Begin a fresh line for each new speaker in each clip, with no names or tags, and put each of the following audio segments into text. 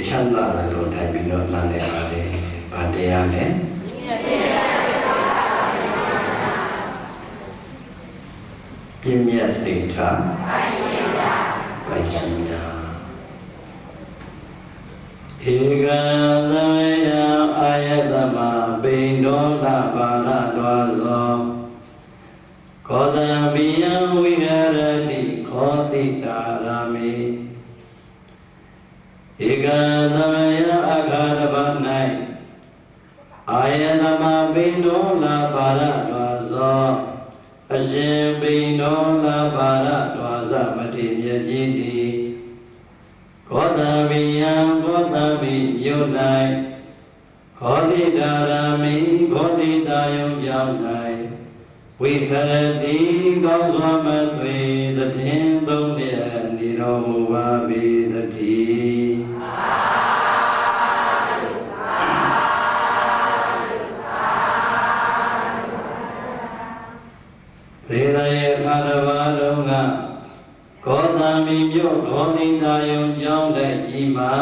ချမ်းသာတယ်လို့ထိုင်ပြီးတော့နားလည်ပါတယ်ဗာတရားနဲ့ပြည့်မြတ်စိတ်ထားပိုင်ရှင်များဧကံသမယအာယတမပိန္ဒောလပါရတောဇောခောတံပိယံဝိရရတိခောတိတာရမေဧကံသမယအခါတပ၌အာယတမပိန္ဒောလပါရတောဇောအရှင်ပိန္ဒောလပါရတောဇမတိမြတ်ကြီးသည်ခောတံပိယံခောတံပိမြို့၌ခောတိတာရမေခောတိတာယုံကြောင့်၌ဝိခရတိကောင်းစွာမသွေသဖြင့်သုံးလျက်နေတော်မူပါပေသတည်းရေရရဲ့ခါရဝါလုံးကခောတံမိမြို့ခောတိတာယုံကြောင်းတဲ့ဤမှာ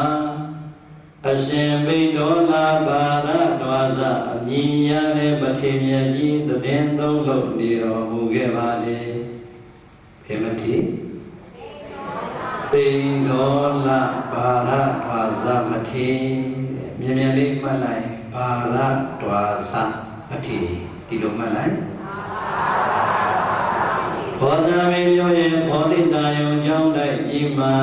အရှင်ပိန္ဒောလပါရတောဇအမည်ရတဲ့ပထေမြတ်ကြီးတည်င်းသုံးလို့နေတော်မူခဲ့ပါလေဖေမတိပိန္ဒောလပါရတောဇမထေမြင်မြန်လေးမှတ်လိုက်ပါရတောဇမထေဒီလိုမှတ်လိုက်ခောတံမိမြို့ရဲ့ခောတိတာယုံကြောင်းတဲ့ဤမှာ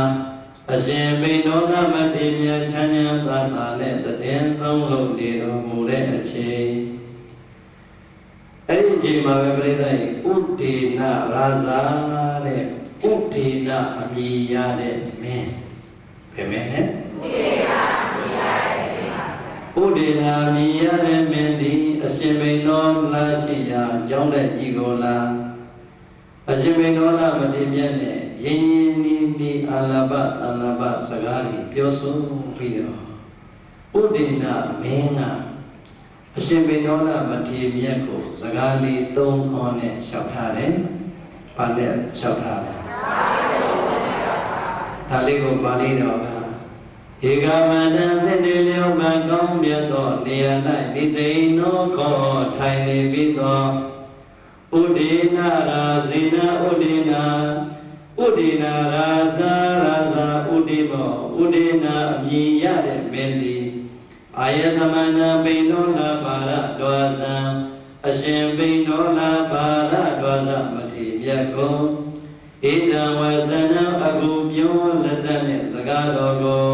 အရှင်ပိန္ဒောလမထေရမြတ်ချမ်းသာသာနဲ့တည်င်းသုံးလို့နေတော်မူတဲ့အချိန်အဲ့ဒီအချိန်မှာပဲပြိဿရဲ့ဥဒေနရာဇာတဲ့ဥဒေနအမည်ရတဲ့မင်းဖေမဲနဲ့ဥဒေနအမည်ရတဲ့မင်းသည်အရှင်ပိန္ဒောလရှိရာကျောင်းတဲ့ဤကိုလာအရှင်ပိန္ဒောလမထေရမြတ်နဲ့ယဉ်ယဉ်နီးနီးအာလဘအာလဘစကားလေးပြောဆိုပြီးတော့ဥဒေနမင်းကအရှင်ပိန္ဒောလမထေရမြတ်ကိုစကားလေးသုံးခေါ်နဲ့လျှောက်ထားတယ်။ဘာနဲ့လျှောက်ထားလဲ။ဒါလေးကိုပါဠိတော်ကဧကမန္တသစ်တေလျောမကောင်းမြတ်သောနေရာ၌ဒီတိန်သောခေါ်ထိုင်နေပြီးသောဥဒေနရာဇိနာဥဒေနာဥဒေနာရာဇာရာဇာဥဒေမောဥဒေနာအမည်ရတဲ့မင်းသည်အာယတမနာပိန္ဒောလပါရတောဇံအရှင်ပိန္ဒောလပါရတောဇမထေရမြတ်ကိုဣဒံဝဇနံအကုပြောလက်တနဲ့စကားတော်ကို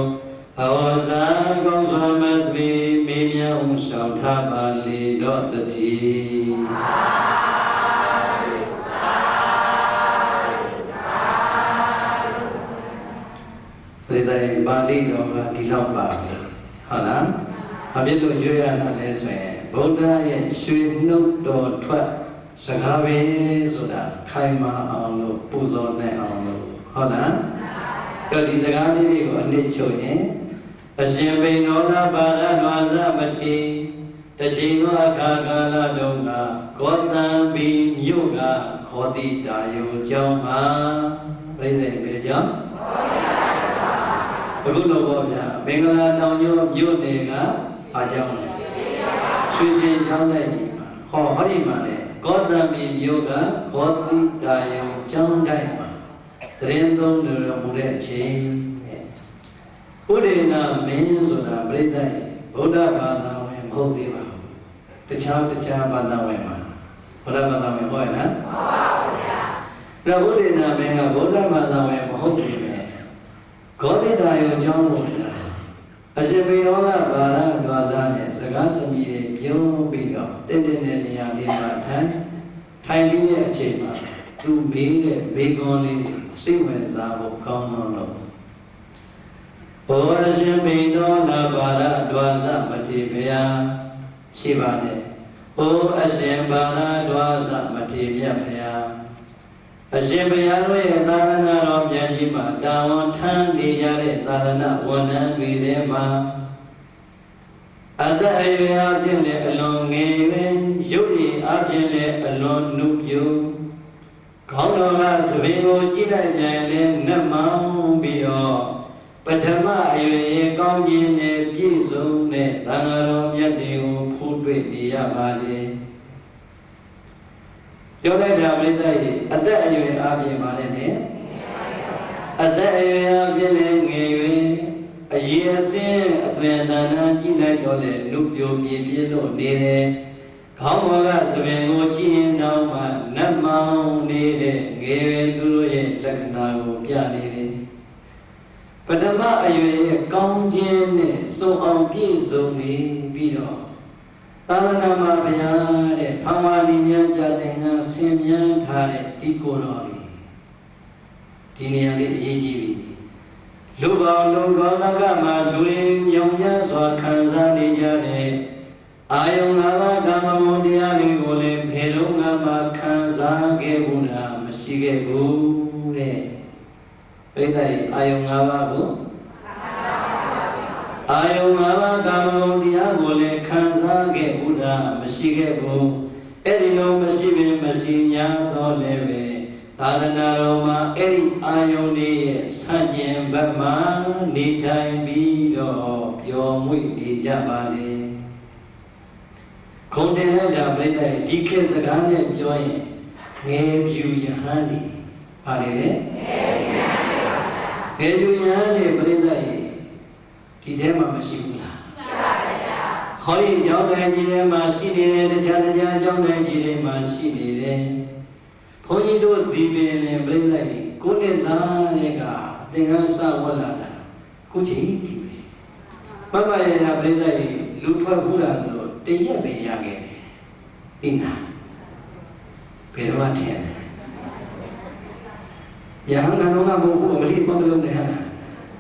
အဝဇာကောင်းစွာမသွေမေးမြန်းအောင်ရှောက်ထားပါလေတော့တည်းပြိဿရဲ့ပါဠိတော်ကဒီလောက်ပါပဲဟုတ်လားအပြည့်လို့ရွေးရတာလဲဆိုရင်ဗုဒ္ဓရဲ့ရွှေနှုတ်တော်ထွက်စကားပဲဆိုတာခိုင်မာအောင်လို့ပူဇော်နိုင်အောင်လို့ဟုတ်လားအဲ့ဒီစကားလေးတွေကိုအနည်းချုပ်ရင်အရှင်ပိန္ဒောလပါရတောဇမထေတချိန်သောအခါကာလတုန်းကကောတံပိမြို့ကခောတိတာယုံကျောင်းမှာပြိဿရဲ့ပဲကြောင့်အခုတော့ဘောဗျာမင်္ဂလာတောင်မြို့နယ်ကအားကြောင်းလဲရွှေကျင်ကျောင်းလိုက်ကြီးမှာဟောဒီမှာလဲကောသမိမြို့ကခောတိတာယုံကျောင်းတိုင်းမှာတရင်သုံးတော်မူတဲ့အချိန်ဥဒေနမင်းဆိုတာပြိဿရဲ့ဗုဒ္ဓဘာသာဝင်မဟုတ်သေးပါဘူးတခြားဘာသာဝင်မှာဗုဒ္ဓဘာသာဝင်ဟုတ်ရဲ့နော်ဟုတ်ပါဘူးဗျာဒါဥဒေနမင်းကဗုဒ္ဓဘာသာဝင်မဟုတ်သေးပဲခောတိတာယုံကျောင်းကိုအရှင်ပိန္ဒောလပါရတောဇနဲ့စကားစမြည်တွေပြုံးပြီးတော့တဲ့နေရာလေးမှာထိုင်ပြီးတဲ့အချိန်မှာသူမေးတဲ့မေးခွန်းလေးစိတ်ဝင်စားဖို့ကောင်းတော့ဘောရရှင်ပိန္ဒောလပါရတောဇမထေရဗျာရှိပါနဲ့ဘိုးအရှင်ပါရတောဇမထေရမြတ်ဗျာအရှင်ဘုရားတို့ရဲ့သာသနာတော်ပြန်ကြီးမှာတာဝန်ထမ်းနေကြတဲ့သာသနာဝန်ထမ်းတွေထဲမှာအသက်အရွယ်အပြင်နဲ့အလွန်ငယ်ရွယ်ရုပ်ရည်အပြင်နဲ့အလွန်နုပြိုခေါင်းတော်ကသဘင်ကိုကြည့်လိုက်ပြန်ရင်နတ်မောင်းပြီးတော့ ပထမအရွယ်ကောင်းခြင်းနဲ့ပြည့်စုံတဲ့သံဃာတော်မြတ်တွေကိုဖူးတွေ့နေရပါလေပြောလိုက်တာပြိတ္တရဲ့အသက်အရွယ်အားဖြင့်ပါလေနဲ့အသက်အရွယ်အားဖြင့်လည်းငယ်ရွယ်အရေးအစင်းအသွင်တန်တန်ကြည့်လိုက်တော့လေလူပြိုပြေပြေလို့နေတယ်ခေါင်းပေါ်ကသပင်ကိုကြည့်ရင်တော့မှနတ်မောင်နေတဲ့ငယ်ရွယ်သူတို့ရဲ့လက္ခဏာကိုပြနေတယ်ပထမအရွယ်ကောင်းခြင်းနဲ့စုံအောင်ပြည့်စုံနေပြီးတော့သာသနာမှာဘုရားတဲ့ဖန်ဝါဒီမြတ်ကြတဲ့ငါဆင်မြန်းထားတဲ့ဒီကိုယ်တော်လေးဒီနေရာလေးအရေးကြီးပြီလူပေါင်းလူကောင်းကမှာလူရင်းညောင်ရစွာခံစားနေကြတဲ့အာယုံ၅ပါးဓမ္မမုံတရားတွေကိုလည်းဘယ်လုံးမှခံစားခဲ့ဘူးလားမရှိခဲ့ဘူးတဲ့ပြိတ္တိအာယုံ၅ပါးကိုအာယုံ၅ပါးဓမ္မမုံတရားကိုလည်းခံစားခဲ့ဘူးလားမရှိခဲ့ဘူးအဲ့ဒီလိုမရှိပင်မရှိညာတော့လည်းပဲသာသနာတော်မှာအဲ့ဒီအာယုန်လေးရဲ့ဆန့်ကျင်ဘက်မှာနေထိုင်ပြီးတော့ပျော်မွေ့နေကြပါလေခုံတင်လိုက်တာပြိတ္တိဒီခေတ်စကားနဲ့ပြောရင်ငယ်ပြူယဟန်ဒီပါလေငယ်ပြူယဟန်ဒီပြိတ္တိဒီထဲမှာမရှိဘူးလားရှိပါဗျာဟောဒီကျောင်းတိုင်းကြီးထဲမှာရှိနေတယ်တခြားကျောင်းတိုင်းကြီးတွေမှာရှိနေတယ်ဘုန်းကြီးတို့ဒီပင်နဲ့ပြိဿကြီးကိုနှစ်သားတွေကသင်္ကန်းစဝတ်လာတာခုချိန်ဒီပဲမမရရပြိဿကြီးလူထွက်ဘူးလားဆိုတော့တရက်ပဲရခဲ့တယ်သိလားဘယ်တော့ထင်ရဟန်းတော်ကဘုရားမလိမလုံးနဲ့ဟာ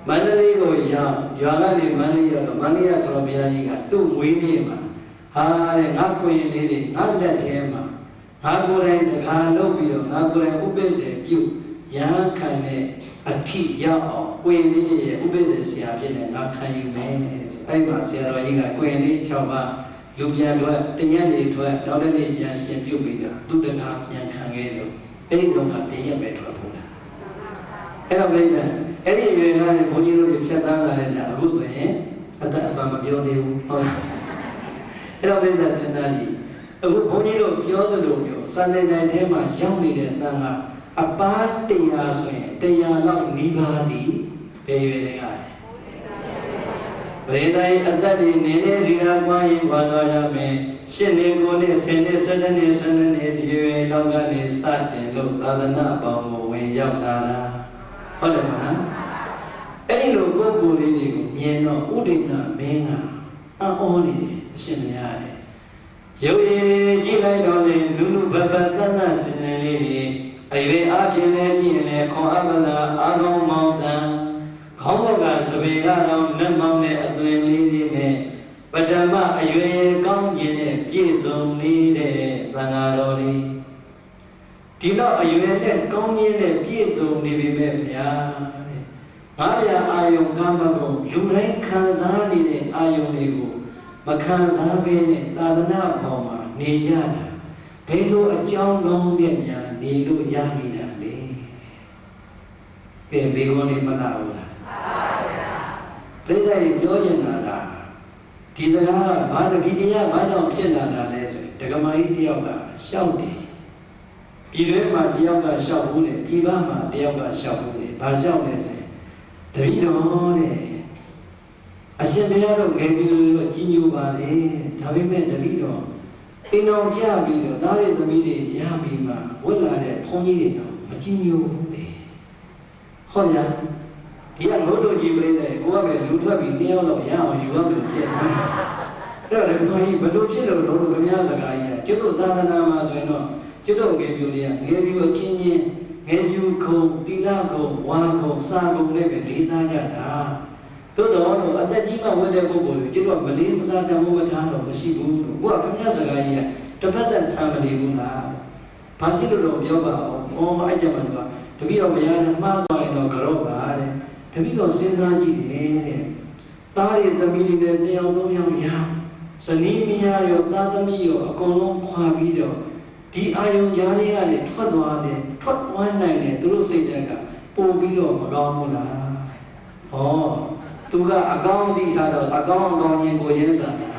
မန္တလေးကိုရောက်ရွာကနေမန္တလေးရောက်တော့မန္တလေးရဆိုတော့ဘုရားကြီးကသူ့မွေးနေ့မှာဟာတဲ့ငါကိုရင်လေးတွေငါလက်ထဲမှာငါကိုယ်တိုင်တခါလုပ်ပြီးတော့ငါကိုယ်တိုင်ဥပ္ပစ္စေပြုရဟန်းခံတဲ့အထိရောက်အောင်ကိုရင်လေးရဲ့ဥပ္ပစ္စေဆရာဖြစ်နေငါခံယူမယ်အဲ့မှာဆရာတော်ကြီးကကိုရင်လေး6ပါးလူပြန်တော့တညက်တွေထွက်နောက်တစ်နေ့ပြန်ရှင်ပြုပြီးတော့သူတကားပြန်ခံခဲ့လို့အဲ့ဒီတော့ကတရက်ပဲထွက်ဖို့လားအဲ့တော့ပြိဿအဲ့ဒီရွေလာတဲ့ဘုန်းကြီးတို့တွေဖြတ်သားလာတဲ့အခုဆိုရင်အသက်အပံမပြောသေးဘူးဟုတ်လားအဲ့တော့ပြိဿစဉ်းစားကြည့်အခုဘုန်းကြီးတို့ပြောသလိုမျိုးစံနေတိုင်းထဲမှာရောက်နေတဲ့တန်ကအပါး100ဆိုရင်100လောက်နီးပါးသည်ဘယ်ရွယ်တွေကလဲဗေဒိုင်အသက်တွေနေနေစီကားကွာရင်ပါသွားရမယ်8နှစ်9နှစ်10နှစ်12နှစ်12နှစ်ဒီရွယ်လောက်ကနေစတင်လို့သာသနာပေါင်းကိုဝင်ရောက်လာတာဟုတ်တယ်မလားအဲ့ဒီလိုပုဂ္ဂိုလ်လေးတွေကိုမြင်တော့ဥဒိဋ္ဌမင်းကအနေတယ်အရှင်မရတယ်ရုပ်ရည်ကြည့်လိုက်တော့လေလူလူဘဘတဏ္ဍစင်နေလေးတွေအရွယ်အပြင်းနဲ့ကြည့်ရင်လည်းခွန်အပလာအာကောင်းမောင်းတန်ခေါင်းဘောကသဘေကတော့နတ်မောင်းတဲ့အသွင်လေးတွေနဲ့ပထမအရွယ်ကောင်းခြင်းနဲ့ပြည့်စုံနေတဲ့သံဃာတော်တွေဒီတော့အရွယ်နဲ့ကောင်းခြင်းနဲ့ပြည့်စုံနေပြီမဲ့ဗျာတဲ့ငါဗျာအာယုံကံမကုန်လူတိုင်းခံစားနေတဲ့အာယုံတွေကိုမခံစားဘဲနဲ့သာသနာပေါ်မှာနေကြတာဘယ်လိုအကြောင်းကောင်းတဲ့များနေလို့ရနေတာလဲပြန်ဘေးကောလေးမလာဘူးလားမှန်ပါဗျာပြိဿကြီးပြောနေတာကဒီစကားကဘာတတိယဘာကြောင့်ဖြစ်လာတာလဲဆိုရင်ဒကမာကြီးတယောက်ကရှောက်တယ်ပြည်တွင်းမှာတယောက်ကရှောက်ဘူးလေပြည်ပမှာတယောက်ကရှောက်ဘူးလေဘာရှောက်လဲဆိုရင်တပည့်တော်တဲ့အရှင်ဘုရားတို့ငယ်ပြီးတော့ကြီးညိုပါလေဒါပေမဲ့တပည့်တော်အိမ်တော်ကြပြီးတော့သားရဲ့သမီးတွေရပြီးမှဝတ်လာတဲ့ဘုန်းကြီးတွေတော့မကြီးညိုဘူးလေဟောဗျာဒီကငုတ်တို့ကြီးပြိတဲ့ကိုကပဲလူထွက်ပြီးတရားတော့ရအောင်ယူရမယ်ပြည့်တယ်အဲ့တော့ဒီဘုန်းကြီးဘလို့ဖြစ်လို့တို့ခမည်းစကားကြီးကျွတ်တို့သာသနာမှာဆိုရင်တော့ကျွတ်တို့ငယ်ပြူတွေကငယ်ပြူအချင်းချင်းငယ်ပြူခုံတိလခုံဝါခုံစာခုံနဲ့ပဲလေးစားကြတာတို့တော့အသက်ကြီးမှဝတ်တဲ့ပုဂ္ဂိုလ်တွေကျွတ်ကမလေးမစားတမ်းမထားတော့မရှိဘူးကိုကခမည်းစကားကြီးကတစ်ဖက်သက်ဆံမနေဘူးလားဘာဖြစ်လို့တော့ပြောပါအောင်ဟောအဲ့ကြမှာတပည့်တော်မရနဲ့မှားသွားရင်တော့ကြောက်ပါတဲ့တပည့်တော်စဉ်းစားကြည့်တယ်တဲ့သားရဲ့သမီးတွေနဲ့2 3ယောက်ရဇနီးမယားရောသားသမီးရောအကုန်လုံးခွာပြီးတော့ဒီအာယုံကြားတွေကနေထွက်သွားနိုင်တယ်သူတို့စိတ်ဓာတ်ကပို့ပြီးတော့မကောင်းဘူးလားဟ သူကအကောင်းသိထားတော့အကောင်းရင်ကိုရင်းစားတယ်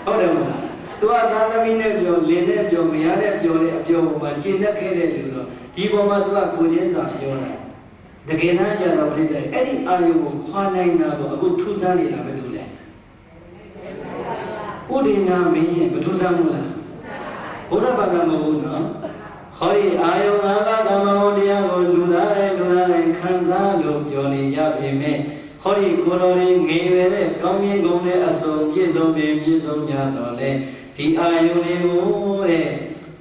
ဟုတ်တယ်မလားသူကသာသမီနဲ့ပြောလင်းနဲ့ပြောမရနဲ့ပြောတဲ့အပြောပေါ်မှာကျင့်တတ်ခဲ့တဲ့လူတော့ဒီပေါ်မှာသူကကိုရင်းစားပြောတာတကယ်တမ်းကျတော့ပြိတ္တိအဲ့ဒီအာယုကိုခွာနိုင်တာတော့အခုထူးဆန်းနေတာပဲလို့လေဥဒိနာမင်းရဲ့မထူးဆန်းဘူးလားဘုရားဘာသာမဟုတ်ဘူးနော်ဟောဒီအာယုငါးပါးဓမ္မဟောတရားကိုလူသားတိုင်းခံစားလို့ပြောနေရပေမဲ့ဟောဒီကိုယ်တော်ကြီးငြိမ်ရတဲ့ကောင်းမြတ်ကုန်တဲ့အစုံပြည့်စုံကြတော့လေဒီအာယုလေးကိုတဲ့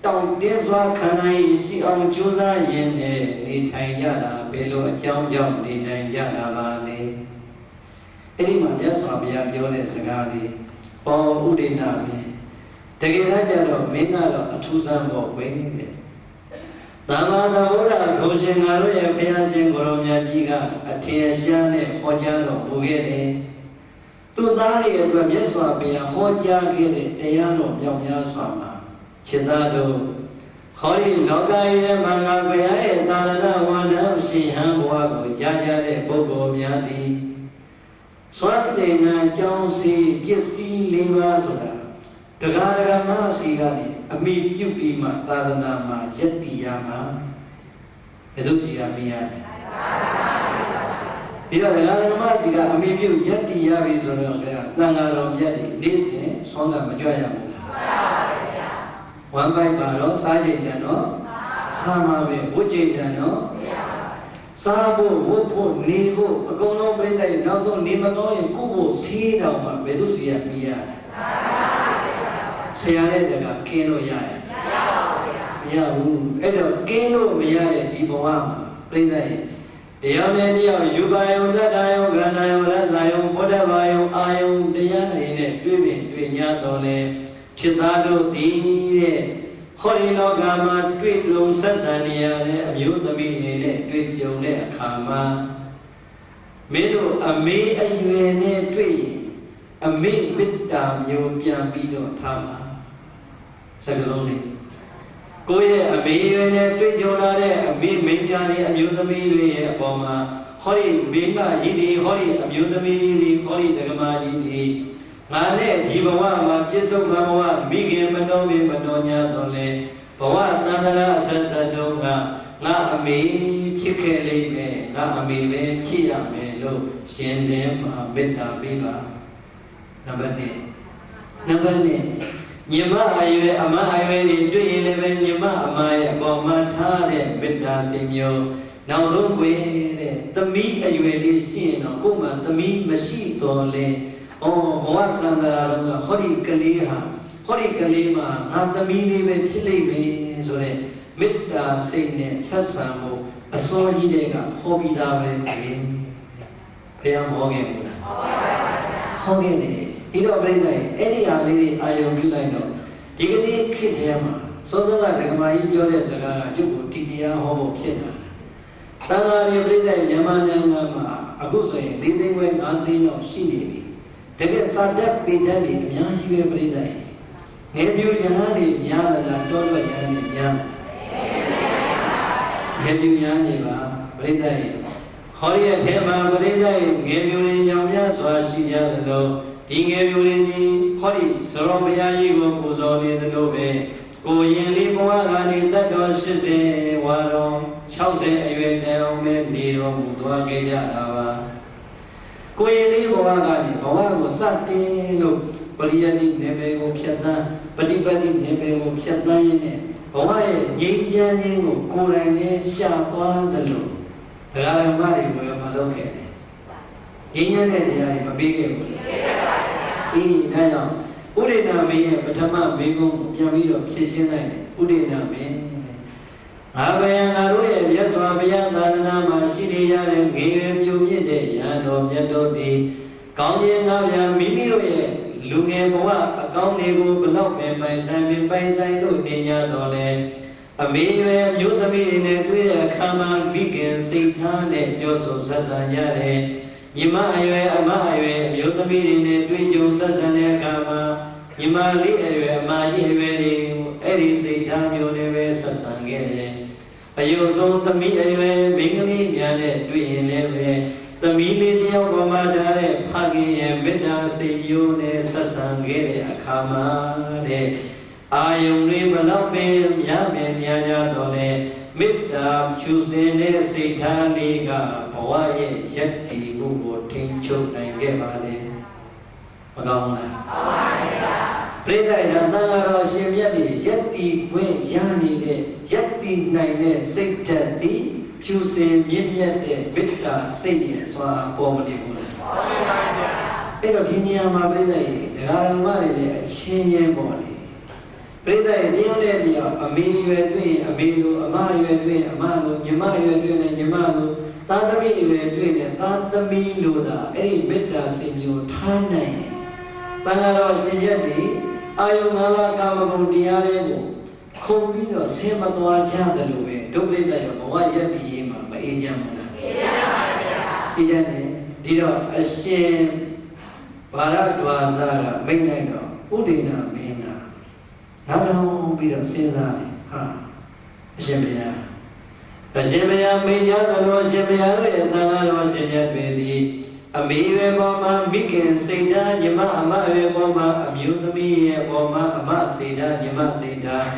တောင့်တင်းစွာခံနိုင်ရှိအောင်ကြိုးစားရင်းနဲ့နေထိုင်ကြတာဘယ်လိုအကြောင်းကြောင့်နေနိုင်ကြတာပါလဲအဲ့ဒီမှာမြတ်စွာဘုရားပြောတဲ့စကားလေးပေါဥဒိနာမင်းတကယ်တမ်းကျတော့မင်းကတော့အထူးဆန်းဖို့ဝင်နေသမ္မာသမ္ဗုဒ္ဓဂုဏ်ရှင်ငါတို့ရဲ့ဘုရားရှင်ကိုရောမြတ်ကြီးကအထင်ရှားနဲ့ဟောကြားတော်မူခဲ့တယ်သူသားရဲ့အတွက်မြတ်စွာဘုရားဟောကြားခဲ့တဲ့တရားတော်မြောက်များစွာမှာခြေသားတို့ဟောဒီလောကကြီးရဲ့မှာငါဘုရားရဲ့သာသနာဝန္ဒရှင်ဟန်ဘဝကိုရကြတဲ့ပုဂ္ဂိုလ်များသည်စွမ်းသင်္ကန်းကြောင်းစီပစ္စည်းလေးပါးဆိုတာတရားဓမ္မစီကနေအမိပြုပြီးမှသာသနာမှာယက်တိရမှာဘယ်လိုစီရမရလဲဒီတော့တရားဓမ္မစီကအမိပြုယက်တိရပြီဆိုတော့တန်ဃာတော်မြတ်တွေနေ့စဉ်ဆွမ်းတာမကြွရဘူးလားဝမ်းပိုက်ပါတော့စားကြိတ်တယ်နော်စားမှာပဲဝတ်ကြိတ်တယ်နော်စားဖို့ဝတ်ဖို့နေဖို့အကုန်လုံးပြိတ္တိနောက်ဆုံးနေမကောင်းရင်ကုဖို့ဆေးတော်မှာဘယ်လိုစီရမရလဲဆရာနဲ့တကကင်းလို့ရရဲ့မရဘူးအဲ့တော့ကင်းလို့မရတဲ့ဒီဘဝမှာပြိဿရဲ့တရားနဲ့တရားယူပါယုံတတ္တယုံကန္တယုံရသယုံဘောဓဘာယုံအာယုံတရားတွေနဲ့တွေ့ညာတော်လဲဖြစ်သားတို့ဒီတဲ့ဟောဒီလောကမှာတွေ့လုံဆက်ဆံနေရတဲ့အမျိုးသမီးတွေနဲ့တွေ့ကြုံတဲ့အခါမှာမင်းတို့အမေအရွယ်နဲ့တွေ့အမေမေတ္တာမျိုးပြန်ပြီးတော့ထားပါစကလုံးလေးကိုယ့်ရဲ့အမေရွယ်နဲ့တွေ့ကြုံလာတဲ့အမေမိန်းမတွေအမျိုးသမီးတွေရဲ့အပေါ်မှာဟောဒီမိန်းမကြီးတွေဟောဒီအမျိုးသမီးတွေဟောဒီဒကမာကြီးတွေငါနဲ့ဒီဘဝမှာပြစ္ဆုတ်ဘဝမိခင်မတော်မီမတော်ညာတော့လေဘဝသံဃာအဆက်ဆက်တုန်းကငါအမေဖြစ်ခဲ့လိမ့်မယ်ငါအမေပဲဖြစ်ရမယ်လို့ရှင်လင်းမှာမေတ္တာပေးပါနံပါတ်1နံပါတ်2ညီမအရွယ်အမအရွယ်တွေတွေ့ရင်လည်းပဲညီမအမရဲ့အပေါ်မှာထားတဲ့မေတ္တာစိတ်မျိုးနောက်ဆုံးွယ်တဲ့သမီးအရွယ်လေးရှိရင်တော့ကိုယ်မှသမီးမရှိတော့လေဘဝတန်ត្រာတော်ကဟောဒီကလေးဟာဟောဒီကလေးမှာငါသမီးလေးပဲဖြစ်လိမ့်မယ်ဆိုတဲ့မေတ္တာစိတ်နဲ့ဆက်ဆံဖို့အစောကြီးတဲ့ကဟောပြီးသားပဲခင်ဘုရားဟောခဲ့ဘူးလားဟောခဲ့တယ်ဒီတော့ပြိဿရဲ့အဲ့ဒီအားလေးအာယုံပြုလိုက်တော့ဒီကနေ့ခေတ်ထဲမှာစောစောကဒကမာကြီးပြောတဲ့စကားကကျုပ်ကိုတိတရားဟောဖို့ဖြစ်တာသံဃာတွေပြိဿရဲ့မြန်မာနိုင်ငံမှာအခုဆိုရင်4 သိန်းခွဲ5 သိန်းလောက်ရှိနေပြီတကယ်စာတတ်ပေတတ်တွေအများကြီးပဲပြိဿရဲ့ငယ်ပြူရဟန်းတွေများလာတောထွက်ရဟန်းတွေများငယ်ပြူရဟန်းတွေပါပြိဿရဲ့ဟောဒီရဲ့ထဲမှာပြိဿရဲ့ငယ်ပြူတွေညောင်များစွာရှိကြသလိုဒီငယ်ပြူတွေဒီဟောဒီသရောဘုရားကြီးကိုပူဇော်နေသလိုပဲကိုရင်လေးဘဝကနေတတ်တော်80ဝါတော်60အရွယ်တောင်ပဲနေတော်မူသွားခဲ့ကြတာပါကိုရင်လေးဘဝကနေဘဝကိုစတင်လို့ပရိယတိနေပေကိုဖြတ်သန်းပฏิပတ်တိနေပေကိုဖြတ်သန်းရင်းနဲ့ဘဝရဲ့ငြိမ်းချမ်းခြင်းကိုကိုယ်တိုင်နဲ့ရှာသွားသလိုဒကာဓမ္မတွေကိုမလုပ်ခဲ့တယ်ငြိမ်းချမ်းတဲ့တရားတွေမပေးခဲ့ဘူးလေအေးဒါကြောင့်ဥဒိနာမင်းရဲ့ပထမမေကုံကိုပြန်ပြီးတော့ဖြည့်ရှင်းလိုက်တယ်ဥဒိနာမင်းငါဘယံငါတို့ရဲ့မြတ်စွာဘုရားသာသနာမှာရှိနေရတဲ့ငယ်ရွယ်ပြိုမြင့်တဲ့ရဟန်းတော်မြတ်တို့သည်ကောင်းခြင်းငါဗျာမိမိတို့ရဲ့လူငယ်ဘဝအကောင်းတွေကိုဘလောက်ပဲပိုင်ဆိုင်လို့နေကြတော့လေအမေရွယ်မျိုးသမီးတွေနဲ့တွေ့တဲ့အခါမှာမိခင်စိတ်ထားနဲ့ပြောဆိုဆက်ဆံကြတယ်ညီမအရွယ်အမအရွယ်မျိုးသမီးတွေနဲ့တွေ့ကြုံဆက်ဆံတဲ့အခါမှာညီမလေးအရွယ်အမကြီးအရွယ်တွေအဲ့ဒီစိတ်ထားမျိုးနဲ့ပဲဆက်ဆံခဲ့တယ်အယုံဆုံးသမီးအရွယ်မိန်းကလေးများနဲ့တွေ့ရင်လည်းပဲ သမီးလေးတယောက်ပေါ်မှာထားတဲ့ဖခင်ရဲ့မေတ္တာစိတ်မျိုးနဲ့ဆက်ဆံခဲ့တဲ့အခါမှာတဲ့အာယုန်တွေဘလောက်ပဲများမယ်များကြတော့လေမေတ္တာဖြူစင်တဲ့စိတ်ထားလေးကဘဝရဲ့ယက်တည်မှုကိုထိန်းချုပ်နိုင်ခဲ့ပါလေမကောင်းလားမှန်ပါဗျာပြိဿရတန်ဃာတော်ရှင်မြတ်ကြီးယက်တည်ခွင့်ရနေတဲ့ယက်တည်နိုင်တဲ့စိတ်ဓာတ်ဒီဖြူစင်မြင့်မြတ်တဲ့မေတ္တာစိတ်ရဲ့စွာပေါ်မနေဘူးလားပေါ်နေပါဗျာအဲ့တော့ဒီနေရာမှာပြိဿရေတရားဓမ္မတွေလည်းအချင်းချင်းပေါ်နေပြိဿရေတယောက်နဲ့တယောက်အမေရွယ်တွေ့ရင်အမေလိုအမရွယ်တွေ့ရင်အမလိုညီမရွယ်တွေ့ရင်ညီမလိုသားသမီးရွယ်တွေ့ရင်သားသမီးလိုသာအဲ့ဒီမေတ္တာစိတ်မျိုးထားနိုင်ရင်တန်ဃာတော်ရှင်မြတ်ကြီးအာယုံ၅ပါးကာမဂုဏ်တရားတွေကိုခုံပြီးတော့ဆင်းမသွားကြတယ်လို့ပဲဒုပရိသတ်ရောဘဝရည်တည်ရေးမှာမအေးချမ်းဘူးလားအေးချမ်းပါဗျာအေးချမ်းတယ်ဒီတော့အရှင်ဘာရဒွါစကမိတ်လိုက်တော့ဥဒိဏမင်းကနောက်တော့ပြီးတော့စဉ်းစားတယ်ဟာအရှင်ဘုရားမိညာတော်အရှင်ဘုရားရဲ့သံဃာတော်ရှင်မြတ်တွေသည်အမေရဲ့ပေါ်မှာမိခင်စိတ်ဓာတ်ညီမအမရဲ့ပေါ်မှာအမျိုးသမီးရဲ့ပေါ်မှာအမစိတ်ဓာတ်ညီမစိတ်ဓာတ်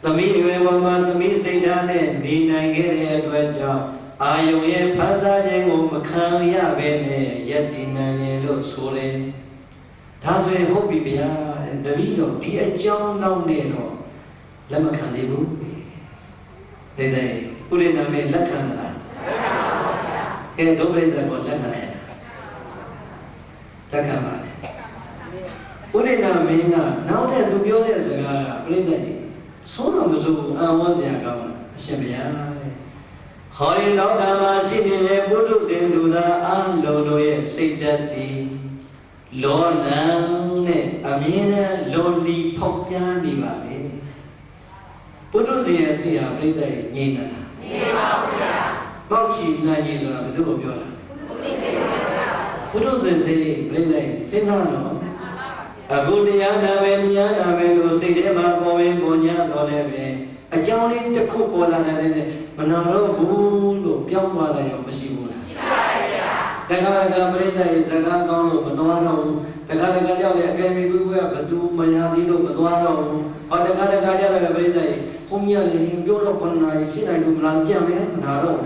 သမီးရဲ့ပေါ်မှာသမီးစိတ်ဓာတ်နဲ့နေနိုင်ခဲ့တဲ့အတွက်ကြောင့်အာယုံရဲ့ဖန်ဆားခြင်းကိုမခံရဘဲနဲ့ယက်တည်နိုင်ရင်လို့ဆိုတယ်ဒါဆိုရင်ဟုတ်ပြီဗျာတပည့်တော်ဒီအကြောင်းနောက်နဲ့တော့လက်မခံသေးဘူးတဲ့ဥရိနာမေလက်ခံလားကဲဒုပရိသတ်ကိုလက်ခံတယ်လက်ခံပါလေဥရိနာမင်းကနောက်တဲ့သူပြောတဲ့စကားကပြိဿကြီးဆုံးတော့မစိုးအံ့ဩစရာကောင်းတာအရှင်ဘုရားတဲ့ဟောဒီလောကမှာရှိနေတဲ့ပုထုဇဉ်လူသားအလုံးတို့ရဲ့စိတ်ဓာတ်ဒီလောလံနဲ့အမြဲတမ်းလွန်လီဖောက်ပြန်နေပါလေပုထုဇဉ်ရဲ့စိတ်ဟာပြိဿကြီးငြိမ့်တာလားငြိမ့်ပါဘူးဗျာပေါက်ချီနိုင်ကြီးဆိုတာဘယ်သူကိုပြောတာပုထုဇဉ်စိတ်ပြိဿကြီးစဉ်းစားတော့အခုတရားနာမယ်လို့စိတ်ထဲမှာပေါ်ဝင်ပေါ်ညာတော်လည်းပဲအကြောင်းလေးတစ်ခုပေါ်လာတဲ့မနာတော့ဘူးလို့ပြောင်းသွားတယ်ရောမရှိဘူးလားရှိပါတယ်ဗျာတခါတခါပြိဿရဲ့စကားကောင်းလို့မတော်တော့ဘူးတခါတခါကြောက်လေအကယ်မီဘူးကဘသူမညာသေးလို့မတော်တော့ဘူးဟောတခါတခါကြောက်လေပြိဿရဲ့ဘုံကြီးလည်းပြောတော့9နာရီ7နာရီလို့မလားပြန်မယ်မနာတော့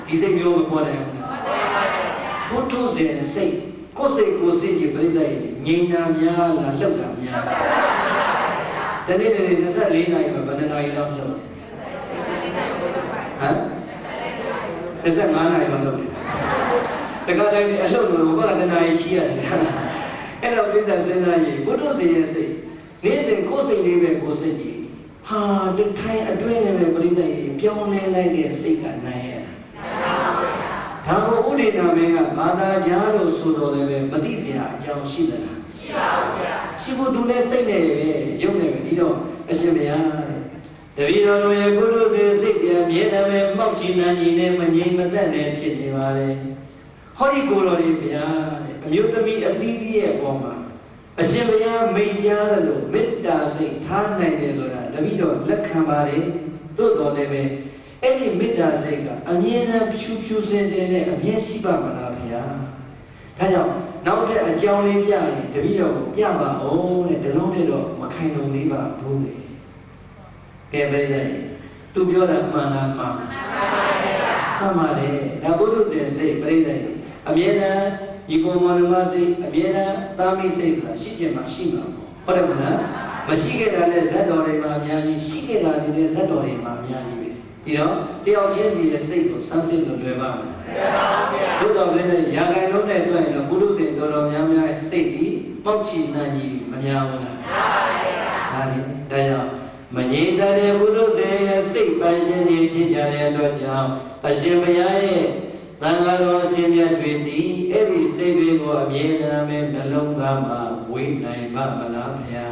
ဒီစိတ်မျိုးမပေါ်တယ်ဟုတ်ပါတယ်ဘုထုဇဉ်စိတ်ကိုယ်စိတ်ကြီးပြိဿရဲ့ငြိမ်တာများလားလှုပ်တာများတနေ့24နာရီမှာဘယ်နှနာရီလောက်လှုပ်ဟမ်25နာရီလောက်လှုပ်တယ်တခါတိုင်းအလှုပ်လို့ဘာတနာရီရှိရတယ်အဲ့တော့ပြိဿစဉ်းစားရင်ဘုထုဇဉ်ရဲ့စိတ်နေ့စဉ်ကိုယ်စိတ်လေးပဲကိုယ်စိတ်ကြီးဟာတထိုင်အတွင်းနဲ့ပဲပြိဿရဲ့ပြောင်းလဲလိုက်တဲ့စိတ်ကနိုင်ရဒါကိုဥဒိနာမင်းကဘာသာကြားလို့ဆိုတော်လည်းပဲမသိစရာအကြောင်းရှိသလားရှိပါဘူးဗျာရှိဖို့သူလည်းစိတ်နဲ့ပဲရုပ်နဲ့ပဲဒီတော့အရှင်ဘုရားတပည့်တော်တို့ရဲ့ကုသိုလ်စဉ်စိတ်ပြန်မြဲတယ်ပဲမောက်ချီနှံကြီးနဲ့မငြိမ်မသက်နဲ့ဖြစ်နေပါလေဟောဒီကိုယ်တော်လေးဗျာအမျိုးသမီးအသီးသီးရဲ့အပေါ်မှာအရှင်ဘုရားမိန့်ကြားတယ်လို့မေတ္တာစိတ်ထားနိုင်တယ်ဆိုတာတပည့်တော်လက်ခံပါတယ်သို့တော်လည်းပဲအဲ့ဒီမေတ္တာစိတ်ကအမြဲတမ်းဖြူစင်နဲ့အမြဲရှိပါမလားဗျာဒါကြောင့်နောက်ထပ်အကြောင်းလေးပြရင်တပည့်တော်ကိုပြပါအောင်တဲ့ဒီလုံးနဲ့တော့မခိုင်လုံသေးပါဘူးလေကဲပဲရဲ့သူပြောတာမှန်လားမှန်ပါတယ်ဒါဘုရုဇဉ်စိတ်ပြိဿရဲ့အမြဲတမ်းဒီကိုမောင်နှမစိတ်အမြဲတမ်းသားမိစိတ်ဆိုတာရှိကျင်မှာရှိမှာပေါ့ဟုတ်တယ်မလားမရှိခဲ့တာနဲ့ဇတ်တော်တွေမှာအများကြီးရှိခဲ့တာတွေနဲ့ဇတ်တော်တွေမှာအများကြီးပဲဒီတော့တယောက်ချင်းစီရဲ့စိတ်ကိုစမ်းစစ်လို့လွယ်ပါမယ်။လွယ်ပါဘူးဗျာ။ဘုရားလည်းရာဂိုင်လုံးနဲ့တွေ့ရင်တော့ဘုရုဇဉ်တော်တော်များများရဲ့စိတ်ဒီပေါက်ချီနှံ့ကြီးမများဘူးလား။များပါဗျာ။ဒါလေဒါကြောင့်မငြိမ်တဲ့ဘုရုဇဉ်ရဲ့စိတ်ပိုင်ရှင်တွေဖြစ်ကြတဲ့အတွက်ကြောင့်အရှင်ဘုရားရဲ့သံဃာတော်အရှင်မြတ်တွေဒီအဲ့ဒီစိတ်တွေကိုအမြဲတမ်းပဲနှလုံးသားမှာဝေနိုင်ပါမလားဗျာ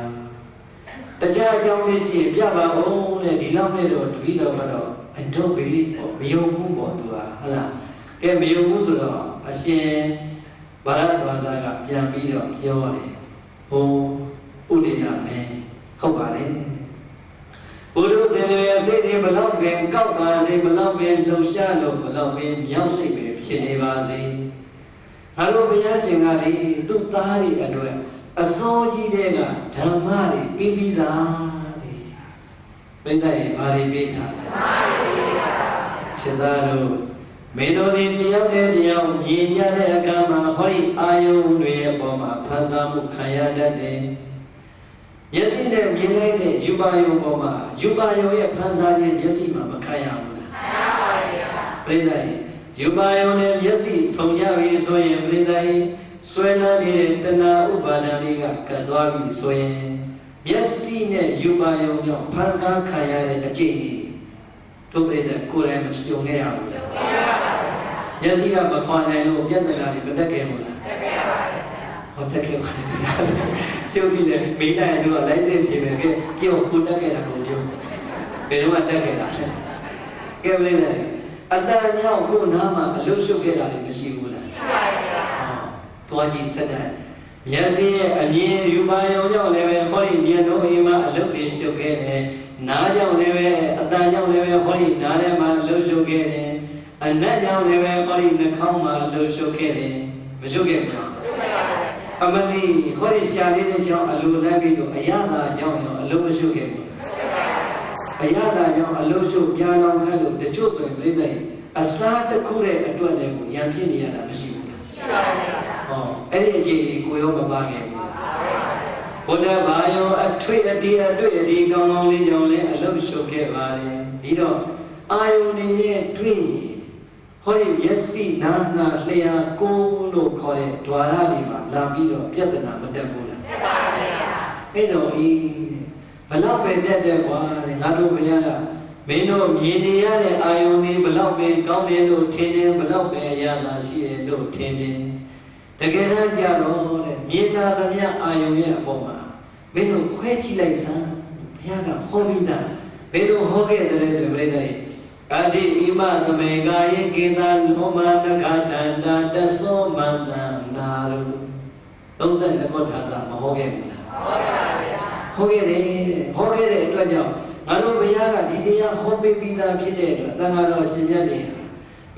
။တရားအကြောင်းလေးရှိပြပါဦးတဲ့ဒီလောက်နဲ့တော့တပည့်တော်ကတော့I don't believe မယုံဘူးပေါ့သူကဟုတ်လားကဲမယုံဘူးဆိုတော့အရှင်ဘာရဒွါစာကပြန်ပြီးတော့ပြောတယ်ဟိုဥဒိနာမင်းဟုတ်ပါလေဘုရုဇဉ်ရဲ့စိတ်တွေဘလောက်ပင်ကောက်ပါစေဘလောက်ပင်လှုပ်ရှားလို့ဘလောက်ပင်မြောက်စိတ်ပဲဖြစ်နေပါစေ Halo biar singari tu tari adua asoji dega dhamari pibida bedai mari beda sedaro melodi tiap dia nyinya de agama hori ayu nue boma phasamu khaya dade yasi de milai de yubayo boma yubayo ye phasa ye yasi ma makhaya mu la bedai yubayo ne yasi sonya bi so yin bedai swena ni tana upada ni ga kat twa bi so yin yasi ne yubayo jo phasa khaya de ajit ni tu bedai ko lai ma syong nge ya mu la yasi ga ma khwa nai lo pyatana ni patak ke mu laဟုတ်တယ်ကဲကျုပ်ဒီလေမိနိုင်တော့လိုက်တဲ့ဖြစ်မယ်ကဲကျုပ်ကိုတက်ခဲ့တာကိုပြောဘယ်တော့တက်ခဲ့တာလဲကဲမလေးနဲ့အတန်ကြောင့်ကိုနားမှာအလုရှုပ်ခဲ့တာလည်းမရှိဘူးလားရှိပါရဲ့တွားကြည့်စတဲ့မျက်စိရဲ့အမြင်ယူပါယုံကြောင့်လည်းပဲဟောဒီမျက်လုံးအိမ်မှာအလုတွေရှုပ်ခဲ့တယ်နားကြောင့်လည်းပဲအတန်ကြောင့်လည်းပဲဟောဒီနားထဲမှာအလုရှုပ်ခဲ့တယ်အနက်ကြောင့်လည်းပဲဟောဒီနှာခေါင်းမှာအလုရှုပ်ခဲ့တယ်မရှုပ်ခဲ့ဘူးလားအမလီခေါ်ရရှာလေးတဲ့ကြောင့်အလိုလိုက်ပြီးတော့အရသာကြောင့်ရောအလိုမရှိခဲ့ဘူးအရသာကြောင့်အလိုရှုပြန်လောင်ခတ်လို့တချို့ဆိုရင်ပြိဿအစားတစ်ခုရဲ့အတွက်လည်းကိုရံပြစ်နေရတာမရှိဘူးလားရှိပါဘူးဟောအဲ့ဒီအခြေအနေကိုရောမပါခဲ့ဘူးဘုရားဘာယောအထွေအတီးအတွေ့အတီးကောင်းကောင်းလေးကြောင့်လည်းအလိုရှုခဲ့ပါတယ်ဒီတော့အာယုန်နေနဲ့တွေ့ဟောဒီမျက်စိနာနာလျှာကိုယ်လို့ခေါ်တဲ့ဓဝါရတွေမှာလာပြီးတော့ပြဿနာမတက်ဘူးလားတက်ပါဗျာအဲ့တော့ဘလောက်ပဲပြတ်တယ်ကွာတဲ့ငါတို့ဘုရားကမင်းတို့မြင်နေရတဲ့အာယုန်တွေဘလောက်ပဲကောင်းတယ်လို့ထင်တယ်ဘလောက်ပဲအရာသာရှိတယ်လို့ထင်တယ်တကယ်တမ်းကြတော့တဲ့မြင်သာသမျှအာယုန်ရဲ့အပေါ်မှာမင်းတို့ခွဲကြည့်လိုက်စမ်းဘုရားကဟောပြီးသားဘယ်လိုဟောခဲ့တယ်လဲဆိုပြိတ္တိအတိဣမသမေကာယေကေသာလောမနခတန္တာတသောမန္တနာရု32ခုထာတာမဟောခဲ့ဘူးလားဟောခဲ့ပါဗျာဟောခဲ့တဲ့အတွက်ကြောင့်ငါတို့ဘုရားကဒီတရားဟောပေးပြီးသားဖြစ်တဲ့အတွက်သံဃာတော်ရှင်မြတ်တွေ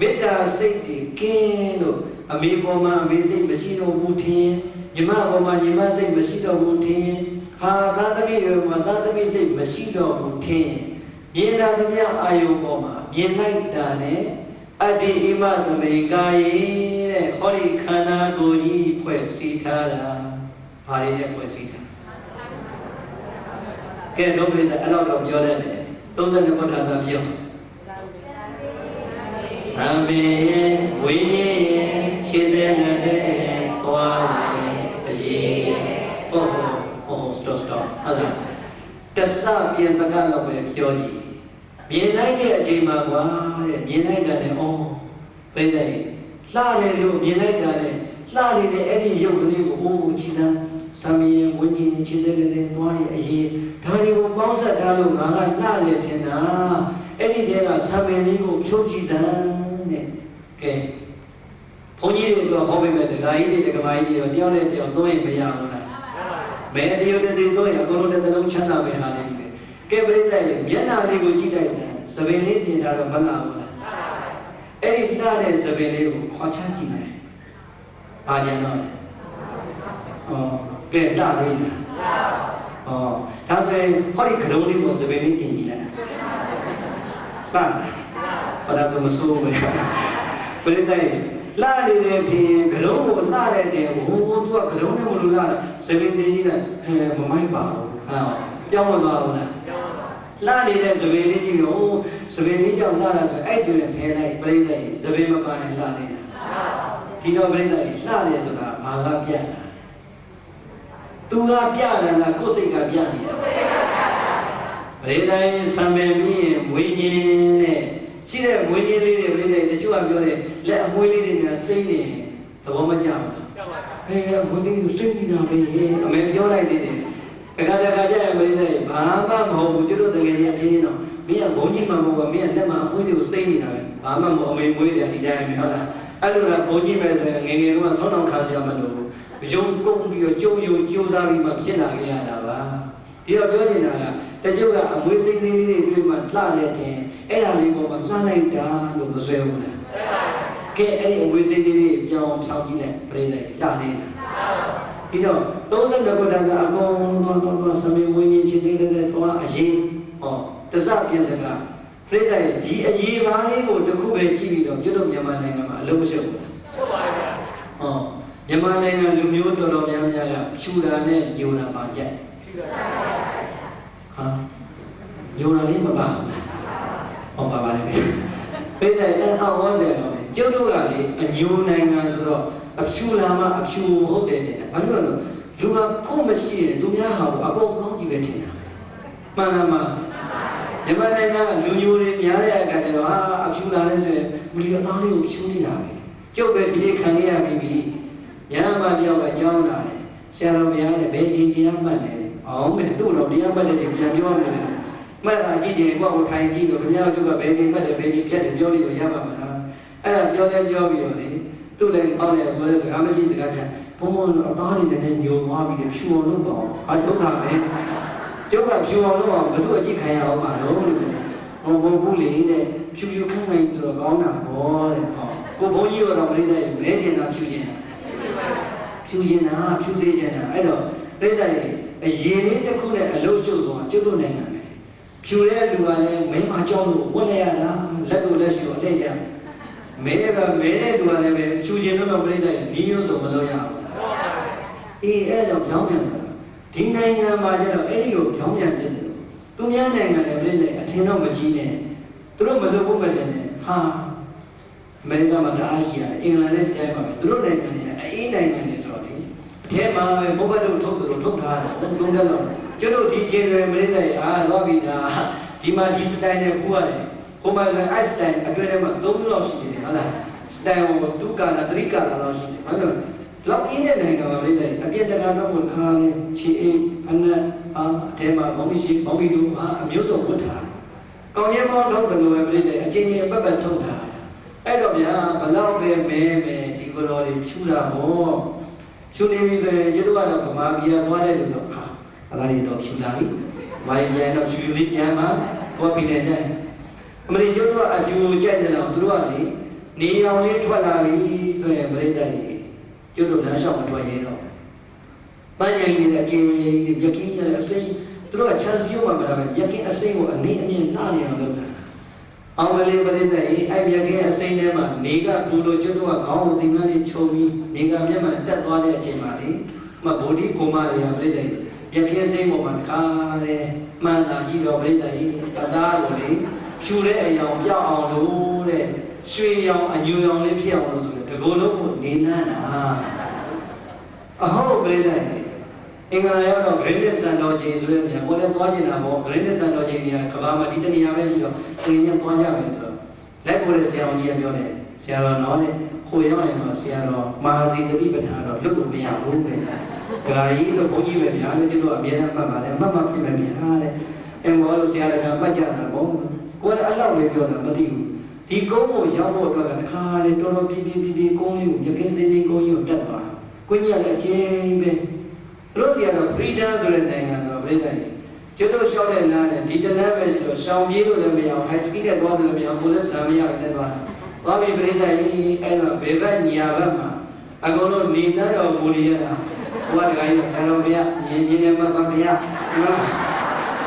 မေတ္တာစိတ်တွေကင်းလို့အမေပေါ်မှာအမေစိတ်မရှိတော့ဘူးထင်ညီမပေါ်မှာညီမစိတ်မရှိတော့ဘူးထင်ဟာသာသမီပေါ်မှာသာသမီစိတ်မရှိတော့ဘူးထင်မြင်လာသမျှအာယုပေါ်မှာမြင်လိုက်တာနဲ့အတ္တိဣမသမေကာယေတဲ့ခေါဒီခန္ဓာကိုယ်ကြီးဖွဲ့စည်းထားတာဘာတွေနဲ့ဖွဲ့စည်းထားကဲတော့ပြည့်တဲ့အဲ့တော့ပြောတယ်32ခုထာသာပြောသံမေဝိနည်းခြေတဲ့နဲ့သွားရင်အရေးဟောစတော့ဟုတ်လားတဆပြင်စကားတော့ပဲပြောကြည့်မြင်လိုက်တဲ့အချိန်မှာကွာတဲ့မြင်လိုက်တာနဲ့အော်ပြိတ္တိလှတယ်လို့မြင်လိုက်တာနဲ့လှနေတဲ့အဲ့ဒီရုပ်ကလေးကိုအိုးကြည့်စမ်းသံမေဝိနည်းခြေတဲ့နဲ့သွားရင်အရေးဒါတွေကိုပေါင်းဆက်ထားလို့ငါကလှတယ်ထင်တာအဲ့ဒီတည်းကသံမေလေးကိုဖြုတ်ကြည့်စမ်းတဲ့ကဲဘုန်းကြီးတွေကဟောပေးမယ်ဒကာကြီးတွေဒကာမကြီးတွေတယောက်နဲ့တယောက်သုံးရင်မရဘူးလားမဲတယောက်တည်းသုံးရင်အကုန်လုံးတစ်လုံးချမ်းသာပဲဟာနေပြီကဲပြိတ္တိမျက်နှာလေးကိုကြည့်လိုက်တယ်သပင်လေးပြင်ထားတော့မလာဘူးလားအဲ့ဒီလှတဲ့သပင်လေးကိုခွာချကြည့်မယ်ဘာကြံတော့လဲကဲလှလေးလားဒါဆိုရင်ဟောဒီကရုံးလေးကိုသပင်လေးပြင်ကြည့်လိုက်ပါဘာသာမဆိုးဘူးပြိတ္တိလှနေတဲ့ဖြင့်ကရုံးကိုလှတဲ့တဲ့ဟိုသူကကရုံးနဲ့မလို့လှသပင်လေးကြီးကမမိုက်ပါဘူးပြောင်းမသွားဘူးလားလှနေတဲ့သပင်လေးကြီးကိုသပင်လေးကြောင့်လှတာဆိုအဲ့ဒီနဲ့ဖယ်လိုက်ပြိတ္တိသပင်မပါရင်လှနေတာဒီတော့ပြိတ္တိလှတယ်ဆိုတာဘာကပြတ်တာသူကပြတယ်လားကိုယ်စိတ်ကပြနေတာပြိတ္တိဆံပင်ပြီးရင်မွေးခြင်းနဲ့ရှိတဲ့မွေးခြင်းလေးတွေပြိတ္တိတချို့ကပြောတယ်လက်အမွေးလေးတွေနဲ့စိမ့်နေသဘောမကျဘူးလားမွေးလေးကိုစိမ့်နေတာပဲအမေပြောလိုက်သေးတယ်တခါကြရင်မင်းလည်းဘာမှမဟုတ်ဘူးကျတို့တကယ်ကြီးအချင်းတော့မင်းကဘုံကြီးမှမဟုတ်ဘူးမင်းကလက်မှအမွှေးတွေကိုစိမ့်နေတာပဲဘာမှမဟုတ်အမေမွေးတယ်ဒီတိုင်းပဲဟုတ်လားအဲ့လိုလားဘုံကြီးပဲဆိုရင်ငယ်ငယ်ကဆောင်းတောင်ခါကြမလို့ရုံကုန်ပြီးတော့ကြုံယုံကြိုးစားပြီးမှဖြစ်လာခဲ့ရတာပါဒီတော့ပြောနေတာကတချို့ကအမွေးစိမ့်လေးတွေတွေ့မှလှတဲ့တင်အဲ့ဒါလေးပေါ်မှာလှလိုက်တာလို့မဆွဲဘူးလားဆွဲပါဘူး che ai voi si đi nhau sau gì này bây giờ ra đi thì đó tôi rất là có đang là con sami vui như thế này tôi là gì tất cả cái gì cả bây giờ gì mà này của tôi không biết gì đâu chứ đâu nhà này mà lâu chưa nhà này là lưu nhiều đồ đồ nhà là chú ra này nhiều là bao nhiêu nhiều là lấy mà bảo bà này bây giờ đang học quá rồi chứ đâu là nhiều này là rồi áp chú làm mà áp chú hốt để anh nói là lúc mà không biết gì tôi nhớ học à cô không chịu biết thế nào mà nhưng mà này là nhiều này nhớ ra cái đó áp chú làm đấy rồi mình nói đi áp chú đi làm chứ về thì đi khang nghe bị nhớ mà điều cái nhau là xe nó bé này bé chi đi làm này mình tu đâu đi làm này thì làm nhau này mà là cái gì qua một thầy gì rồi nhau chú cả bé đi mà để bé đi chết để nhau đi rồi nhau mà ai là nhau bây giờ này tu lên con này tôi sẽ làm cái gì cả bố môn ở đó thì này nhiều hoa bị đẹp chua lúc đó ở chỗ nào đấy chỗ gặp chua lúc đó mà tôi chỉ khai hậu mà đúng không bố lý này chua khăn này rồi có nào cô bố nhiều rồi đây này mấy gì nào chua gì nào ấy rồi đây này gì đấy cái khu này lâu chưa rồi chưa đâu này chua đấy đùa này mấy mà cho đủ quá này là lật đồ lật sửa đây nha mấy này đùa này chua gì nó đây này đi nhiều rồi mà lâu ya ấy rồi nhóm nhận thì này mà cho nó ấy rồi nhóm nhận được tôi nhớ này đây này thì nó mà chi này tôi mà đâu cũng vậy này ha mấy cái mà đã gì à England đấy thế mà tôi này ấy này rồi thế mà mỗi cái đồ thuốc ra đúng rồi chứ đâu thì chơi rồi mấy này đó vì là thì mà đi style này bùa này hôm mà cái style cái này mà đúng rồi xí này là style tu cả là trika là nó xí phải không lúc ý này mà mấy này cái biết là nó một khai chị anh thế mà bóng bị đúng miếu rồi muốn thả còn nhớ món đó từ người mấy này trên như bắt bật thông thả ấy rồi nhá bà lao về mẹ đi qua đó đi chú là bố chú này bây giờ chứ đâu là mà bia thoa đây được rồi là đi đâu chú là đi vài nhà đâu chú lịch nhà mà qua bên này này mà đi chỗ đó chú chạy ra nào chú là đi ông đi thoa là đi rồi mấy đây chỗ đó là sao mà thoa vậy đâu bây giờ như là cái như là xây chú là chăn siêu mà làm cái xây của anh ấy nào đâu ông ấy lên đây ai biết cái xây này mà níga tu đôi chỗ đó gạo tiếng Anh đi chơi níga biết mà đất toa này chơi mà đi mà bố đi cô mà đi bên đây biết cái xây một mặt khá đấy mà là gì đó bên đây ta rồi đấy chú đấy ai ông biết ông đâu đấy suy ông anh yêu ông lấy phiền ông rồi cái cô lúc một đến na bên đây anh ấy nói là Great San Doji rồi nhỉ, có lẽ toa gì nào bộ Great San Doji nhỉ, các bạn mà đi tới nhà về gì đó, thì nhỉ toa nhà về rồi, lấy cô lấy xe ông nhỉ biểu này, xe rồi nói này, khôi áo này nó xe rồi, mà gì tới đi bên hà rồi, lúc đó bây giờ cũng vậy, cái gì rồi cũng như vậy, cái chứ đâu biết mà này, mà cái bên hà này, em nói là xe này là bắt chặt là bóng, có lẽ ăn lâu rồi rồi là bắt đi, thì có một giáo bộ rồi là khai lên cho nó đi công như những cái gì đi công như đất vào, có nhiều là chơi về lúc giờ là freedom rồi này rồi bây giờ chỗ đó sau này là đi đến nơi bây giờ sau biết rồi bây giờ high school cái đó rồi bây giờ cô lên sao bây giờ cái đó và bây giờ em là về về nhà vậy mà anh có nói nín đó rồi mua đi ra qua cái này sao bây giờ nhìn em mà bây giờ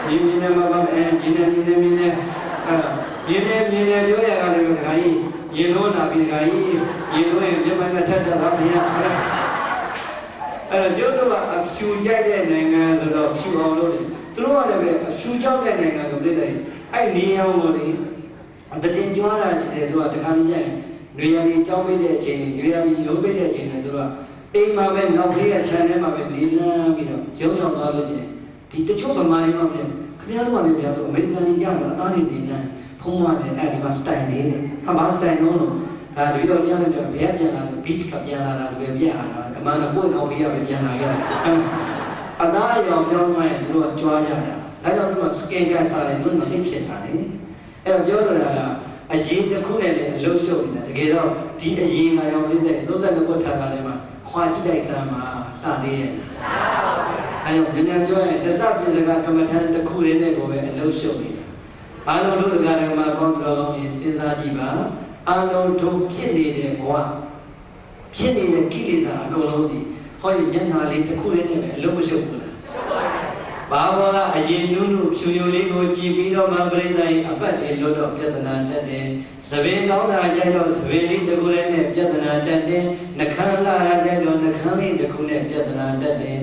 nhìn em mà nhìn em chỗ này cái này nhìn luôn là cái nhìn luôn em chứ mà nó thật là bây giờ chỗ đó là chú chạy đây này rồi đó chú ao rồi tôi nói là về chú cháu đây này rồi đây này ai đi ao rồi đi anh ta đến chỗ là sẽ rồi thì anh nhảy người đi cháu bây giờ chỉ người đi lối bây giờ chỉ này rồi em mà bên nào kia chán em mà bên đi là bây giờ cháu nhau đó là gì thì tôi chốt mà đi mà bây giờ không biết là bây giờ mình đang đi ra là tao đi này không mà này ai mà style này mà style nó bây giờ đi ăn được bé là beach cặp nhà là về bây giờ mà nó vui nó bây giờ về nhà này anh đã giờ cho mày luôn cho nhà đã cho nó skin cái sao này nó thêm chuyện này em nhớ rồi là anh gì cái khu này là lâu sâu này cái đó thì anh gì này ông đi đây nó ra nó có thằng này mà khoa chỉ đại sao mà ta đi anh em nhận cho anh để sao bây giờ cái mà thằng cái khu này có về lâu sâu này anh nó lúc cái mà con rồi thì xin ra gì mà အာလုံးတို့ဖြစ်နေတဲ့ဘဝဖြစ်နေတဲ့ကိလေသာအကုန်လုံးဒီဟောဒီမျက်နှာလေးတစ်ခုလေးနဲ့ပဲအလုံးမရှုပ်ဘူးလားဘာဘောကအရင်နုနုဖြူဖြူလေးကိုကြည့်ပြီးတော့မှပြိဿရဲ့အပတ်တွေလွတ်တော့ပြဿနာတက်တယ်သဘင်ကောင်းတာကြိုက်တော့သဘင်လေးတစ်ခုလေးနဲ့ပြဿနာတက်တယ်နှခမ်းလာတာကြိုက်တော့နှခမ်းလေးတစ်ခုနဲ့ပြဿနာတက်တယ်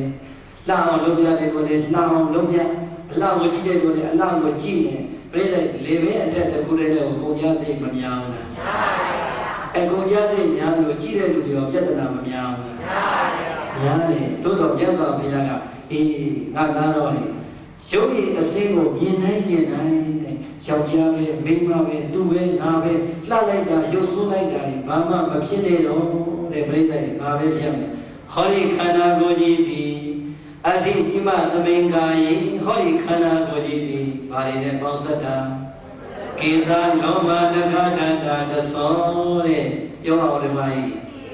လှအောင်လုပ်ပြတယ်ကိုလည်းလှအောင်လုပ်ပြအလှကိုကြည့်တယ်ကိုလည်းအလှကိုကြည့်နေပြိဿလေဘဲအထက်တစ်ခုလေးနဲ့ကိုကြစိတ်မများဘူးလားကိုကြစိတ်များလို့ကြည့်တဲ့လူတွေရောပြဿနာမများဘူးလားများတယ်သို့တော့မြတ်စွာဘုရားကအေးငါသားတော်လေရုပ်ရည်အစင်းကိုမြင်နိုင်တဲ့ယောက်ျားပဲမိန်းမပဲသူပဲငါပဲလှလိုက်တာရုပ်ဆိုးလိုက်တာဘာမှမဖြစ်နေတော့တဲ့ပြိဿရဲ့ငါပဲဖြစ်မယ်ဟောဒီခန္ဓာကိုယ်ကြီးဒီအဋ္ဌိကိမသမင်္ကာယဟောဒီခန္ဓာကိုယ်ကြီးဒီဘာတွေနဲ့ပေါင်းစပ်တာကိသာလောဘတက္ခတတတသောတဲ့ပြောအောင်ဒီမှာ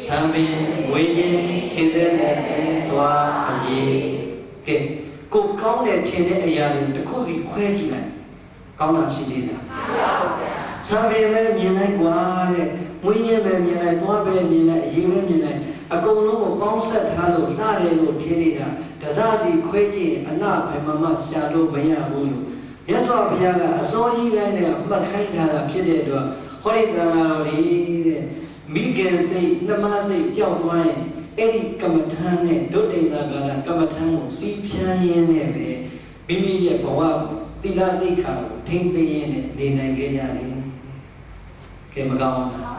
သံပင်ဝိညာဉ်ခြေသက်နဲ့သွားအရေးကဲကိုကောင်းတဲ့ထင်တဲ့အရာတွေတစ်ခုစီခွဲကြည့်လိုက်ကောင်းတာရှိသေးလားသံပင်ပဲမြင်လိုက်ကွာတဲ့ဝိညာဉ်ပဲမြင်လိုက်သွားပဲမြင်လိုက်အရေးပဲမြင်လိုက်အကုန်လုံးကိုပေါင်းဆက်ထားလို့လှတယ်လို့ထင်နေတာတစားစီခွဲကြည့်အလှဘယ်မှရှာလို့မရဘူးလို့မြတ်စွာဘုရားကအစောကြီးတိုင်းနဲ့မှတ်ခိုင်းထားတာဖြစ်တဲ့အတွက်ဟောဒီသံဃာတော်တွေတဲ့မိခင်စိတ်နှမစိတ်ကြောက်သွားရင်အဲ့ဒီကမ္မထာနဲ့ဒုတိယကာလကမ္မထာကိုစီးဖြန်းရင်းနဲ့ပဲမိမိရဲ့ဘဝသီလသိက္ခာကိုထိန်းသိမ်းရင်းနဲ့နေနိုင်ကြရတယ်။ကဲမကောင်းဘူးလား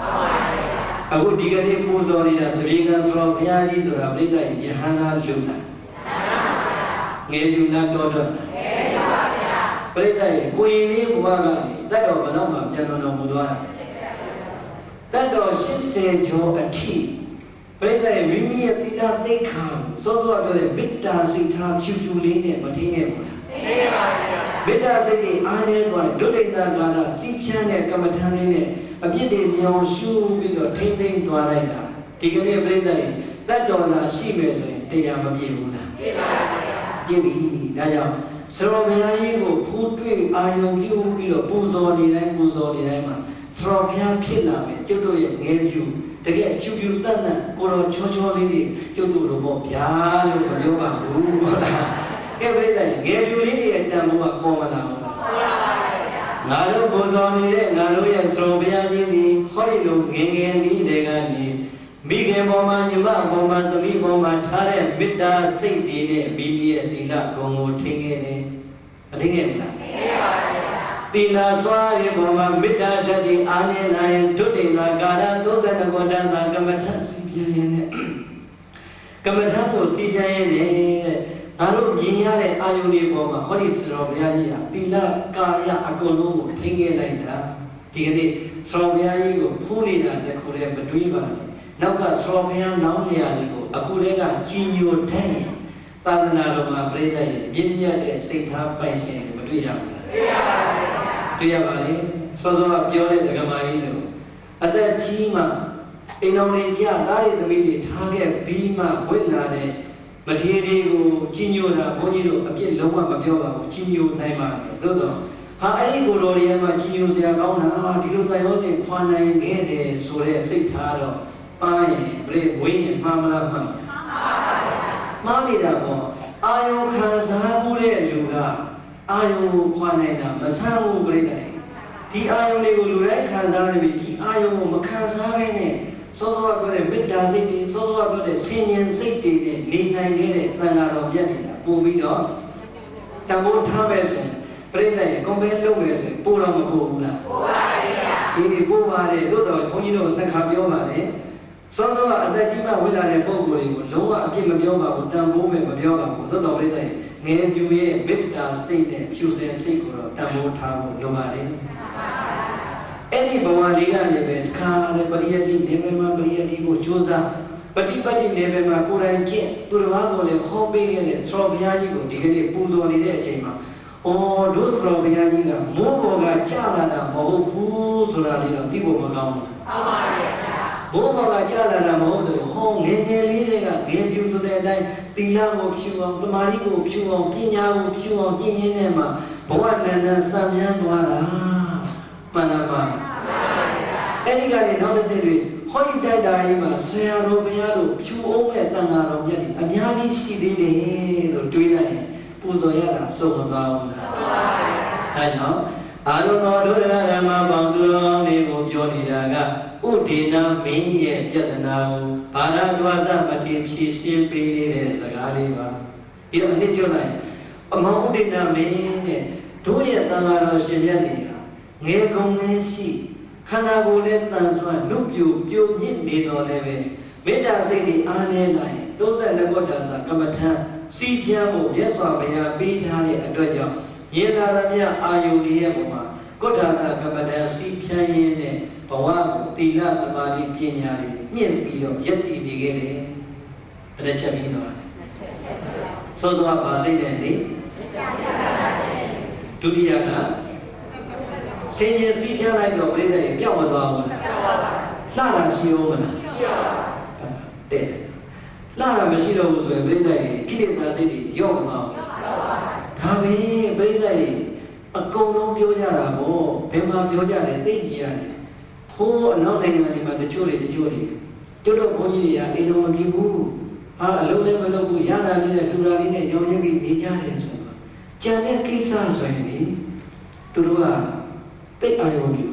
။အခုဒီကနေ့ပူဇော်နေတာတရေကံဆိုဘုရားကြီးဆိုတာပြိဿယဟန္တာလူနာ။ငယ်လူနာတော်တော်ငယ်ပါဗျာ။ပြိဿရဲ့ကိုရင်လေးဘဝကနေတတ်တော်ဘလောက်မှပြန်တော်မူသွားတယ်။တတ်တော်80ကျော်အထိပြိဿရဲ့မိမိရဲ့သီလသိက္ခာစောစောပြောတဲ့မေတ္တာစိတ်ထားဖြူဖြူလေးနဲ့မထင်းခဲ့ဘူးလား။ထင်းပါဗျာ။မေတ္တာစိတ်ကြီးအားနေသွားဒုတိယကာလစီးဖြန်းတဲ့ကမ္မထာလေးနဲ့အပြစ်တွေမြောင်ရှုပြီးတော့ထိမ့်သိမ့်သွားလိုက်တာဒီကနေ့ပြိဿရဲ့တတ်တော်လာရှိမယ်ဆိုရင်တရားမပြေဘူးလားပြေပါဗျာပြေပြီဒါကြောင့်စရောဘုရားကြီးကိုဖူးတွေ့အာယုံပြုပြီးတော့ပူဇော်နေတိုင်းမှာစရောဘုရားဖြစ်လာမယ်ကျုပ်တို့ရဲ့ငယ်ပြူတကယ်ဖြူဖြူတတ်တတ်ကိုတော်ချောချောလေးတွေကျုပ်တို့လိုပေါ့ဗျာလို့မပြောပါဘူးဟုတ်လားကဲပြိဿရဲ့ငယ်ပြူလေးတွေရဲ့တန်ဖိုးကပေါ်မလာဘူးလားပေါ်လာပါငါတို့ပူဇော်နေတဲ့ငါတို့ရဲ့စရောဘုရားကြီးဒီဟောဒီလိုငယ်ငယ်လေးတွေကနေမိခင်ပေါ်မှာညီမပေါ်မှာသမီးပေါ်မှာထားတဲ့မေတ္တာစိတ်တွေနဲ့မိမိရဲ့သီလဂုဏ်ကိုထင်ခဲ့တယ်မထင်ခဲ့ဘူးလားထင်ခဲ့ပါဗျာသီလစွာရဲ့ပေါ်မှာမေတ္တာတတိအားနေနိုင်ဒုတိယကာရ32ခုတန်သာကမ္မထစီပြင်းရင်နဲ့ကမ္မထကိုစီပြင်းရင်နဲ့ငါတို့မြင်ရတဲ့အာယုန်တွေပေါ်မှာဟောဒီစရောဘုရားကြီးဟာသီလကာယအကုန်လုံးကိုထင်ခဲ့လိုက်တာဒီကနေ့စရောဘုရားကြီးကိုဖူးနေတာတခုလည်းမတွေးပါနဲ့နောက်ကစရောဘုရားနောင်းနေရာလေးကိုအခုလည်းကကြီးညိုတဲ့သာသနာတော်မှာပြိဿရဲ့မြင့်မြတ်တဲ့စိတ်ထားပိုင်ရှင်မတွေ့ရဘူးလားတွေ့ရပါဘူးတွေ့ရပါလေစောစောကပြောတဲ့ဓမ္မကြီးလို့အသက်ကြီးမှအိမ်တော်လေးကြသားရည်သမီးတွေထားခဲ့ပြီးမှဝိလာတဲ့မထေရကိုကြီးညိုတာဘုန်းကြီးတို့အပြစ်လုံးဝမပြောပါဘူးကြီးညိုနိုင်ပါတယ်သို့တော့ဟာအဲ့ဒီကိုယ်တော်တွေကမှကြီးညိုစရာကောင်းတာဒီလိုတန်ရောစင်ခွာနိုင်ခဲ့တယ်ဆိုတဲ့စိတ်ထားတော့ပါရင်ပြည့်ဝင်းရင်မှားမလားမှားမှားနေတာပေါ့အာယုခံစားမှုတဲ့လူကအာယုခွာနိုင်တာမဆန်းဘူးပြိတ္တိုင်ဒီအာယုတွေကိုလူတိုင်းခံစားနေပြီဒီအာယုကိုမခံစားဘဲနဲ့စောစောပြောတဲ့မေတ္တာစိတ်တွေစောစောပြောတဲ့ဆင်ញင်စိတ်တွေနဲ့နေနိုင်ခဲ့တဲ့သံဃာတော်မြတ်နေတာပို့ပြီးတော့တံပိုးထားမယ်ဆိုရင်ပြိတ္တိုင်ကွန်ပဲလုပ်မယ်ဆိုရင်ပို့တော့မပို့ဘူးလားပို့ပါရဲ့ဗျာဒီပို့ပါတယ်သို့တော်ဘုန်းကြီးတို့နှစ်ခါပြောပါတယ်စောစောကအသက်ကြီးမှဝိလာတဲ့ပုံကိုယ်တွေကိုလုံးဝအပြစ်မပြောပါဘူးတန်ဖိုးမယ်မပြောပါဘူးသို့တော်ပြိတ္တိုင်ငယ်ပြူရဲ့မေတ္တာစိတ်နဲ့ဖြူစင်စိတ်ကိုတော့တန်ဖိုးထားဖို့လိုပါတယ်အဲ့ဒီဘဝလေးကနေပဲတခါလေပရိယတိနေမပရိယတိကိုကြိုးစားပฏิပတ်တိနေမှာကိုယ်တိုင်ကျင့်သူတော်ဘာကိုလည်းခေါ်ပေးခဲ့တဲ့သောဘုရားကြီးကိုဒီကနေ့ပူဇော်နေတဲ့အချိန်မှာအော်တို့သောဘုရားကြီးကမိုးပေါ်ကကြာလာတာမဟုတ်ဘူးဆိုတာလေးတော့သိဖို့မကောင်းဘူးဟုတ်ပါရဲ့ဘိုးဘောကကြာလာတာမဟုတ်ဘူးဟောငယ်ငယ်လေးတွေကငယ်ပြူဆိုတဲ့အတိုင်းသီလကိုဖြူအောင်တမာရီကိုဖြူအောင်ပညာကိုဖြူအောင်ကျင့်ရင်းနဲ့မှာဘဝနန္ဒစံမြန်းသွားတာမှန်လားပါအဲ့ ဒီကနေနောက်တစ်ဆင့်တွေဟောဒီတိုက်တာကြီးမှာဆရာတော်ဘုရားတို့ဖြူအောင်မဲ့တန်ဃာတော်မြတ်ကြီးအများကြီးရှိသေးတယ်လို့တွေးလိုက်ရင်ပူဇော်ရတာစုံမသွားဘူးလားစုံပါပါအဲကြောင့်အာရုံတော်ဒုရဓမ္မပေါင်းသူတော်တွေကိုပြောနေတာကဥဒေနာမင်းရဲ့ပြဿနာကိုဘာသာတွားသမတိဖြည့်ရှင်းပေးနေတဲ့စကားလေးပါဒီတော့အနည်းကျွလိုက်အမောဥဒေနာမင်းတဲ့တို့ရဲ့တန်ဃာတော်ရှင်မြတ်တွေဟာငယ်ကုန်နေရှိခန္ဓာကိုယ်နဲ့တန်ဆွမ်းလူပြိုပြိုမြင့်နေတော်လည်းပဲမေတ္တာစိတ်တွေအားနည်းနိုင်32ခုတန်တာကမ္မထံစီးပြန်ဖို့မြတ်စွာဘုရားပေးထားတဲ့အတွက်ကြောင့်ရေလာသမျှအာယုန်ရဲ့ပုံမှာကုဋ္ဌာကကမ္မထံစီးပြန်ရင်းနဲ့ဘဝကိုသီလသမာဓိပညာတွေမြင့်ပြီးတော့ယက်တည်နေခဲ့တယ်။အဲ့ဒါချက်ပြီးတော့စောစောပါစိတ်နဲ့နေဒုတိယကစင်ရင်စီးပြန်လိုက်တော့ပြိဿရေပြောင်းမသွားဘူးလားပြောင်းပါပါလှတာရှိအောင်မလားရှိပါပါတဲ့လှတာမရှိတော့ဘူးဆိုရင်ပြိဿရေကိလေသာစိတ်တွေရော့မသွားဘူးဒါပဲပြိဿရေအကုန်လုံးပြောကြတာပေါ့ဘယ်မှာပြောကြလဲသိကြရတယ်ဟိုးအနောက်နိုင်ငံတွေမှာတချို့တွေကျွတ်တော့ဘုန်းကြီးတွေကအိမ်တော်မပြေဘူးဟာအလုံးလည်းမလုပ်ဘူးရတာလေးနဲ့ထူတာလေးနဲ့ရောင်းရင်းပြီးနေကြတယ်ဆိုတော့ကြံတဲ့ကိစ္စဆိုရင်လေသူတို့ကတိတ်အာရုံပြု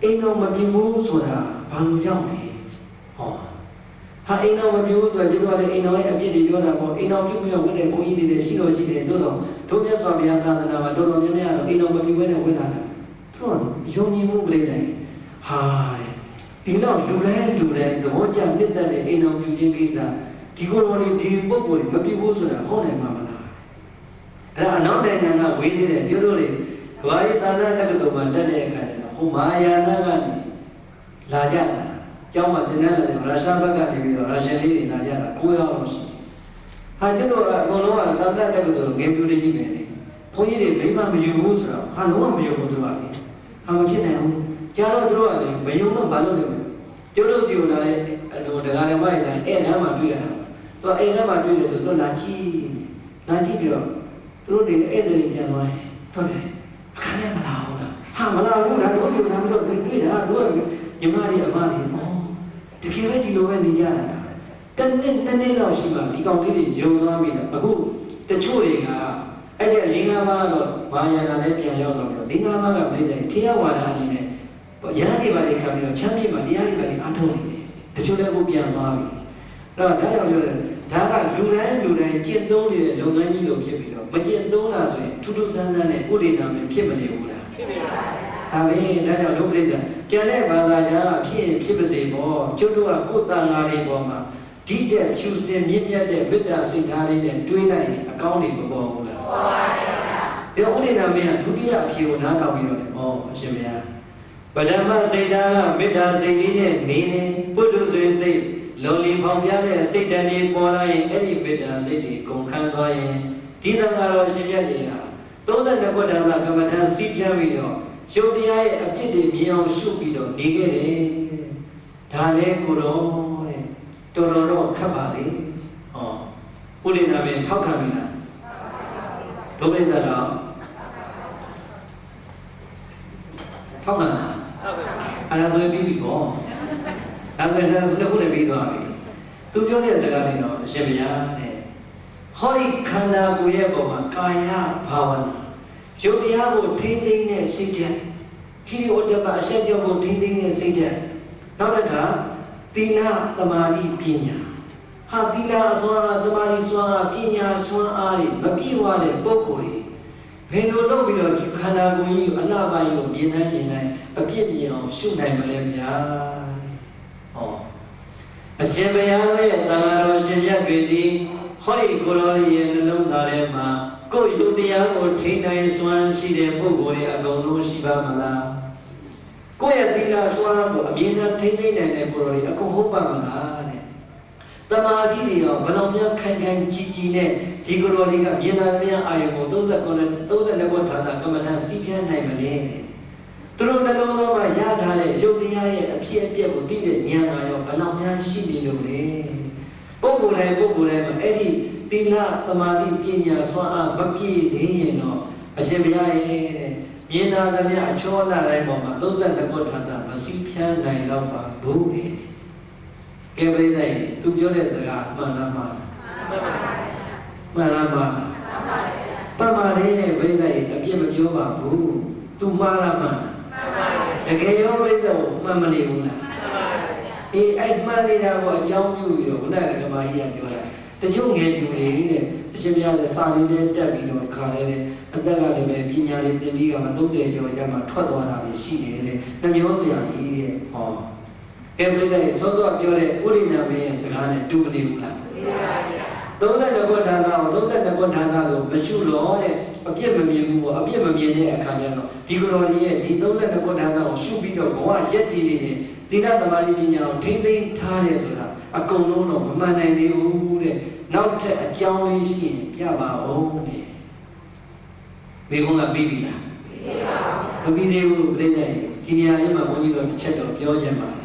အိမ်တော်မပြေဘူးဆိုတာဘာလို့ကြောက်လဲဟောဟာအိမ်တော်မပြေဘူးဆိုတာကျတော့လေအိမ်တော်ရဲ့အပြစ်တွေပြောတာပေါ့အိမ်တော်ပြုပြီးတော့ဝင်တဲ့ဘုန်းကြီးတွေရှိတော့ရှိတယ်တို့တော့တို့မြတ်စွာဘုရားသာသနာမှာတော်တော်များများတော့အိမ်တော်မပြေဘဲနဲ့ဝင်လာတာသူတို့ယုံကြည်မှုပြိတ္တယ်ဟာဒီတော့လူလဲသဘောကျနှစ်သက်တဲ့အိမ်တော်ပြုခြင်းကိစ္စဒီကိုယ်တော်ဒီပုဂ္ဂိုလ်တွေမပြေဘူးဆိုတာဟုတ်နိုင်မှာမလားအဲ့ဒါအနောက်နိုင်ငံကဝေးနေတဲ့ကျတို့တွေကဘာရေးသာသနာတက္ကသိုလ်မှာတက်တဲ့အခါကျတော့ဟိုမာယာနာကနေလာကြတာကျောင်းမှာသင်တန်းလာတယ်ရုရှားဘက်ကနေပြီးတော့ရုရှားလေးတွေလာကြတာ9ယောက်လောက်ရှိဟာကျတို့ကအကုန်လုံးကသာသနာတက္ကသိုလ်ငယ်ပြူတွေကြီးပဲလေဘုန်းကြီးတွေမိမမယူဘူးဆိုတော့ဟာလုံးဝမယူဘူးသူကလေဟာမဖြစ်နိုင်ဘူးကြာတော့သူတို့ကလေမယုံတော့ဘာလို့လဲကျတို့စီကိုလာတဲ့ဟိုတရားတော်မိုက်လာအဲ့လမ်းမှာတွေ့ရတာသူကအဲ့လမ်းမှာတွေ့တယ်ဆိုတော့လာကြည့်ပြီးတော့သူတို့တွေအဲ့တွေပြန်သွားတယ်ဟုတ်တယ်အခါနဲ့မလာဘူးလားဟာမလာဘူးလားတို့စီကိုလာပြီးတော့တွေ့တာတို့ကညီမလေးအမလေးဩတကယ်ပဲဒီလိုပဲနေကြတာတနေ့လောက်ရှိမှဒီကောင်လေးတွေယုံသွားပြီလားအခုတချို့တွေကအဲ့ဒီ၄၅ပါးတော့မာယာနာလည်းပြန်ရောက်တော့၄၅ပါးကပြိတ္တိခေယဝါဒအနေနဲ့ရဟန်းတွေပါလေခံပြီးတော့ချမ်းမြေ့မှာတရားတွေပါလေအားထုတ်နေတယ်တချို့လည်းကိုပြန်သွားပြီအဲ့တော့ဒါကြောင့်ပြောတယ်ဒါကလူတိုင်းကျင့်သုံးနေတဲ့လုပ်ငန်းကြီးလို့ဖြစ်ပြီးတော့မကျင့်သုံးတာဆိုရင်ထူးထူးဆန်းဆန်းနဲ့ဥဒိနာမင်းဖြစ်မနေဘူးလားဖြစ်ပါပါဒါပဲဒါကြောင့်ဒုပရိသကျန်တဲ့ဘာသာကြားဖြစ်ပါစေပေါ့ကျွတ်တို့ကကိုယ်တန်ဃာတွေပေါ်မှာဒီတဲ့ဖြူစင်မြင့်မြတ်တဲ့မေတ္တာစိတ်ထားလေးနဲ့တွေးလိုက်ရင်အကောင်းတွေမပေါ်ဘူးလားပေါ်ပါပါဒီဥဒိနာမင်းကဒုတိယအဖြေကိုနားထောင်ပြီးတော့လေဩအရှင်ဘုရားပထမစိတ်ဓာတ်ကမေတ္တာစိတ်လေးနဲ့နေနေပုထုဇဉ်စိတ်လုံလီဖောင်ပြတဲ့စိတ်တန်တွေပေါ်လာရင်အဲ့ဒီမေတ္တာစိတ်တွေကုန်ခန်းသွားရင်ဒီသံဃာတော်ရှင်မြတ်တွေက32ခုတန်တာကမ္မထံစီးပြန်ပြီးတော့ရုပ်တရားရဲ့အပြစ်တွေမြင်အောင်ရှုပြီးတော့နေခဲ့တယ်ဒါလည်းကိုတော့တဲ့တော်တော့ခတ်ပါလေဟောဥဒိနာမင်းထောက်ခံပြီလားဒုပရိသတော်ထောက်ခံလားအဲ့ဒါဆိုရင်ပြီးပြီပေါ့အဲ့ဒါလည်းခုလည်းပြီးသွားပြီသူပြောတဲ့စကားလေးတော့အရှင်ဘုရားတဲ့ဟောဒီခန္ဓာကိုယ်ရဲ့ပုံမှာကာယဘာဝနာရုပ်တရားကိုထိမ့်သိမ့်တဲ့စိတ်ဓာတ်ခိရိဝတ္တပအဆက်ကြောင့်ကိုထိမ့်သိမ့်တဲ့စိတ်ဓာတ်နောက်တစ်ခါသီလသမာဓိပညာဟာသီလစွမ်းအားသမာဓိစွမ်းအားပညာစွမ်းအားတွေမပြည့်ဝတဲ့ပုဂ္ဂိုလ်တွေဘယ်လိုလုပ်ပြီးတော့ဒီခန္ဓာကိုယ်ကြီးကိုအလှပိုင်းကိုမြင်နိုင်အပြစ်မြင်အောင်ရှုနိုင်မလဲဗျာဟောအရှင်ဘုရားရဲ့သံဃာတော်ရှင်မြတ်တွေဒီဟောဒီကိုယ်တော်ရဲ့နှလုံးသားထဲမှာကိုယ်ရုပ်တရားကိုထိန်းနိုင်စွမ်းရှိတဲ့ပုဂ္ဂိုလ်တွေအကုန်လုံးရှိပါမလားကိုယ့်ရဲ့သီလစွမ်းကိုအမြဲတမ်းထိန်းသိမ်းနိုင်တဲ့ပုဂ္ဂိုလ်တွေအကုန်ဟုတ်ပါမလားတဲ့တမာတိတွေရောဘယ်လောက်များခိုင်ကြီးနဲ့ဒီကိုယ်တော်တွေကမြင်လာတဲ့အာယုံကို32ခုဌာနကမ္မဋ္ဌာန်းစီးပြန်းနိုင်မလဲသူတို့နှလုံးသားမှာရထားတဲ့ရုပ်တရားရဲ့အဖြစ်အပျက်ကိုသိတဲ့ဉာဏ်ကရောဘယ်လောက်များရှိနေလို့လဲပုဂ္ဂိုလ်တိုင်းမှာအဲ့ဒီသီလသမာဓိပညာစွမ်းအားမပြည့်သေးရင်တော့အရှင်ဘုရားရဲ့ မြင်လာသမျှအချောလာတိုင်းပေါ်မှာ32ခုထာတာမစီးဖြန်းနိုင်တော့ပါဘူးလေကဲပြိဿရဲ့သူပြောတဲ့စကားမှန်လားမှန်လားမှန်ပမာရေပြိဿရဲ့အပြစ်မပြောပါဘူးသူမှားလားမှန်တကယ်ရောပြိဿကိုမှန်မနေဘူးလားအေးအဲ့မှန်နေတာကိုအကြောင်းပြုပြီးတော့ဘုရားကမာကြီးကပြောတာတချို့ငယ်သူတွေတဲ့အရှင်ဘုရားလည်းစာလေးလေးတက်ပြီးတော့ခါလဲအသက်ကလည်းပဲပညာလေးသင်ပြီးကမှ30ကျော်ကျမှထွက်သွားတာပဲရှိတယ်တဲ့နှမျိုးစရာကြီးတဲ့ဟောကဲပြိဿရဲ့စောစောပြောတဲ့ဥရိနာမင်းရဲ့စကားနဲ့တူမနေဘူးလား32ခုဌာနကို32ခုဌာနကိုမရှုလို့တဲ့အပြစ်မမြင်ဘူးပေါ့အပြစ်မမြင်တဲ့အခါကျတော့ဒီကိုယ်တော်ရဲ့ဒီ32ခုဌာနကိုရှုပြီးတော့ဘဝရက်တည်နေတဲ့သီလသမာဓိပညာကိုထိမ့်သိမ်းထားတယ်ဆိုတာအကုန်လုံးတော့မမှန်နိုင်သေးဘူးတဲ့နောက်ထပ်အကြောင်းလေးရှိရင်ပြပါဦးတဲ့ဘေကုန်းကပြီးပြီလားမပြီးသေးဘူးပြိဿရဲ့ဒီနေရာလေးမှာဘုန်းကြီးတို့တစ်ချက်တော့ပြောချင်ပါတယ်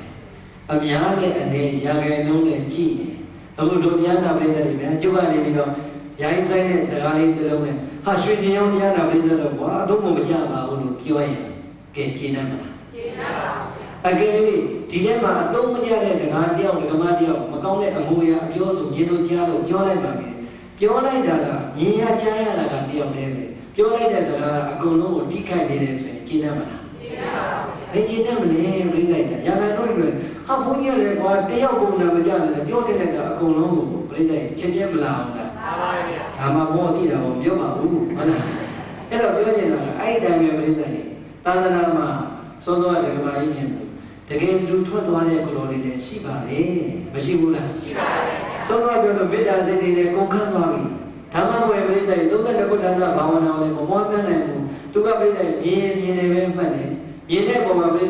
အများနဲ့အနေရာဂိုင်လုံးနဲ့ကြည့်ရင်အခုတို့တရားနာပြိဿတွေများကျုပ်ကနေပြီးတော့ရိုင်းဆိုင်တဲ့စကားလေးတစ်လုံးနဲ့ဟာရွှေကျင်အောင်တရားနာပြိဿတော့ကွာအတော့မကြပါဘူးလို့ပြောရင်ကဲကျင်းနိုင်မလားကျင်းနိုင်ပါဘူးအကယ်၍ဒီထဲမှာအသုံးမကျတဲ့ဒကာတယောက်ဒကမတယောက်မကောင်းတဲ့အမူအရာအပြောဆိုမြင်လို့ကြားလို့ပြောလိုက်ပါမယ်ပြောလိုက်တာကမြင်ရကြားရတာကတယောက်တည်းပဲပြောလိုက်တဲ့စကားအကုန်လုံးကိုထိခိုက်နေတယ်ဆိုရင်ကျင်းနိုင်မလားကျင်းနိုင်ပါဘူးဘယ်ကျင်းနိုင်မလဲပြိလိုက်တာရာဂန်တို့တွေဟာဘုန်းကြီးလည်းကွာတယောက်ပုံနာမကြတယ်ပြောတဲ့လိုက်တာအကုန်လုံးကိုပြိလိုက်ချက်ချင်းမလာအောင်လားမှန်ပါဗျာဒါမှဘောသိတာကိုပြောပါဘူးဟုတ်လားအဲ့တော့ပြောနေတာကအဲ့ဒီတိုင်းပဲပြိလိုက်သာသနာမှာစောစောကဒကမာကြီးမြင်တယ်တကယ်လူထွက်သွားတဲ့ကိုယ်တော်လေးလည်းရှိပါလေမရှိဘူးလားရှိပါပါစောစောပြောလို့မေတ္တာစိတ်တွေလည်းကုန်ခန်းသွားပြီဓမ္မဝေပရိသတ်32ခုဌာနဘာဝနာကိုလည်းမပွားများနိုင်ဘူးသူကပြိဿမြင်နေပဲမှတ်တယ်မြင်တဲ့ပုံမှာပြိဿ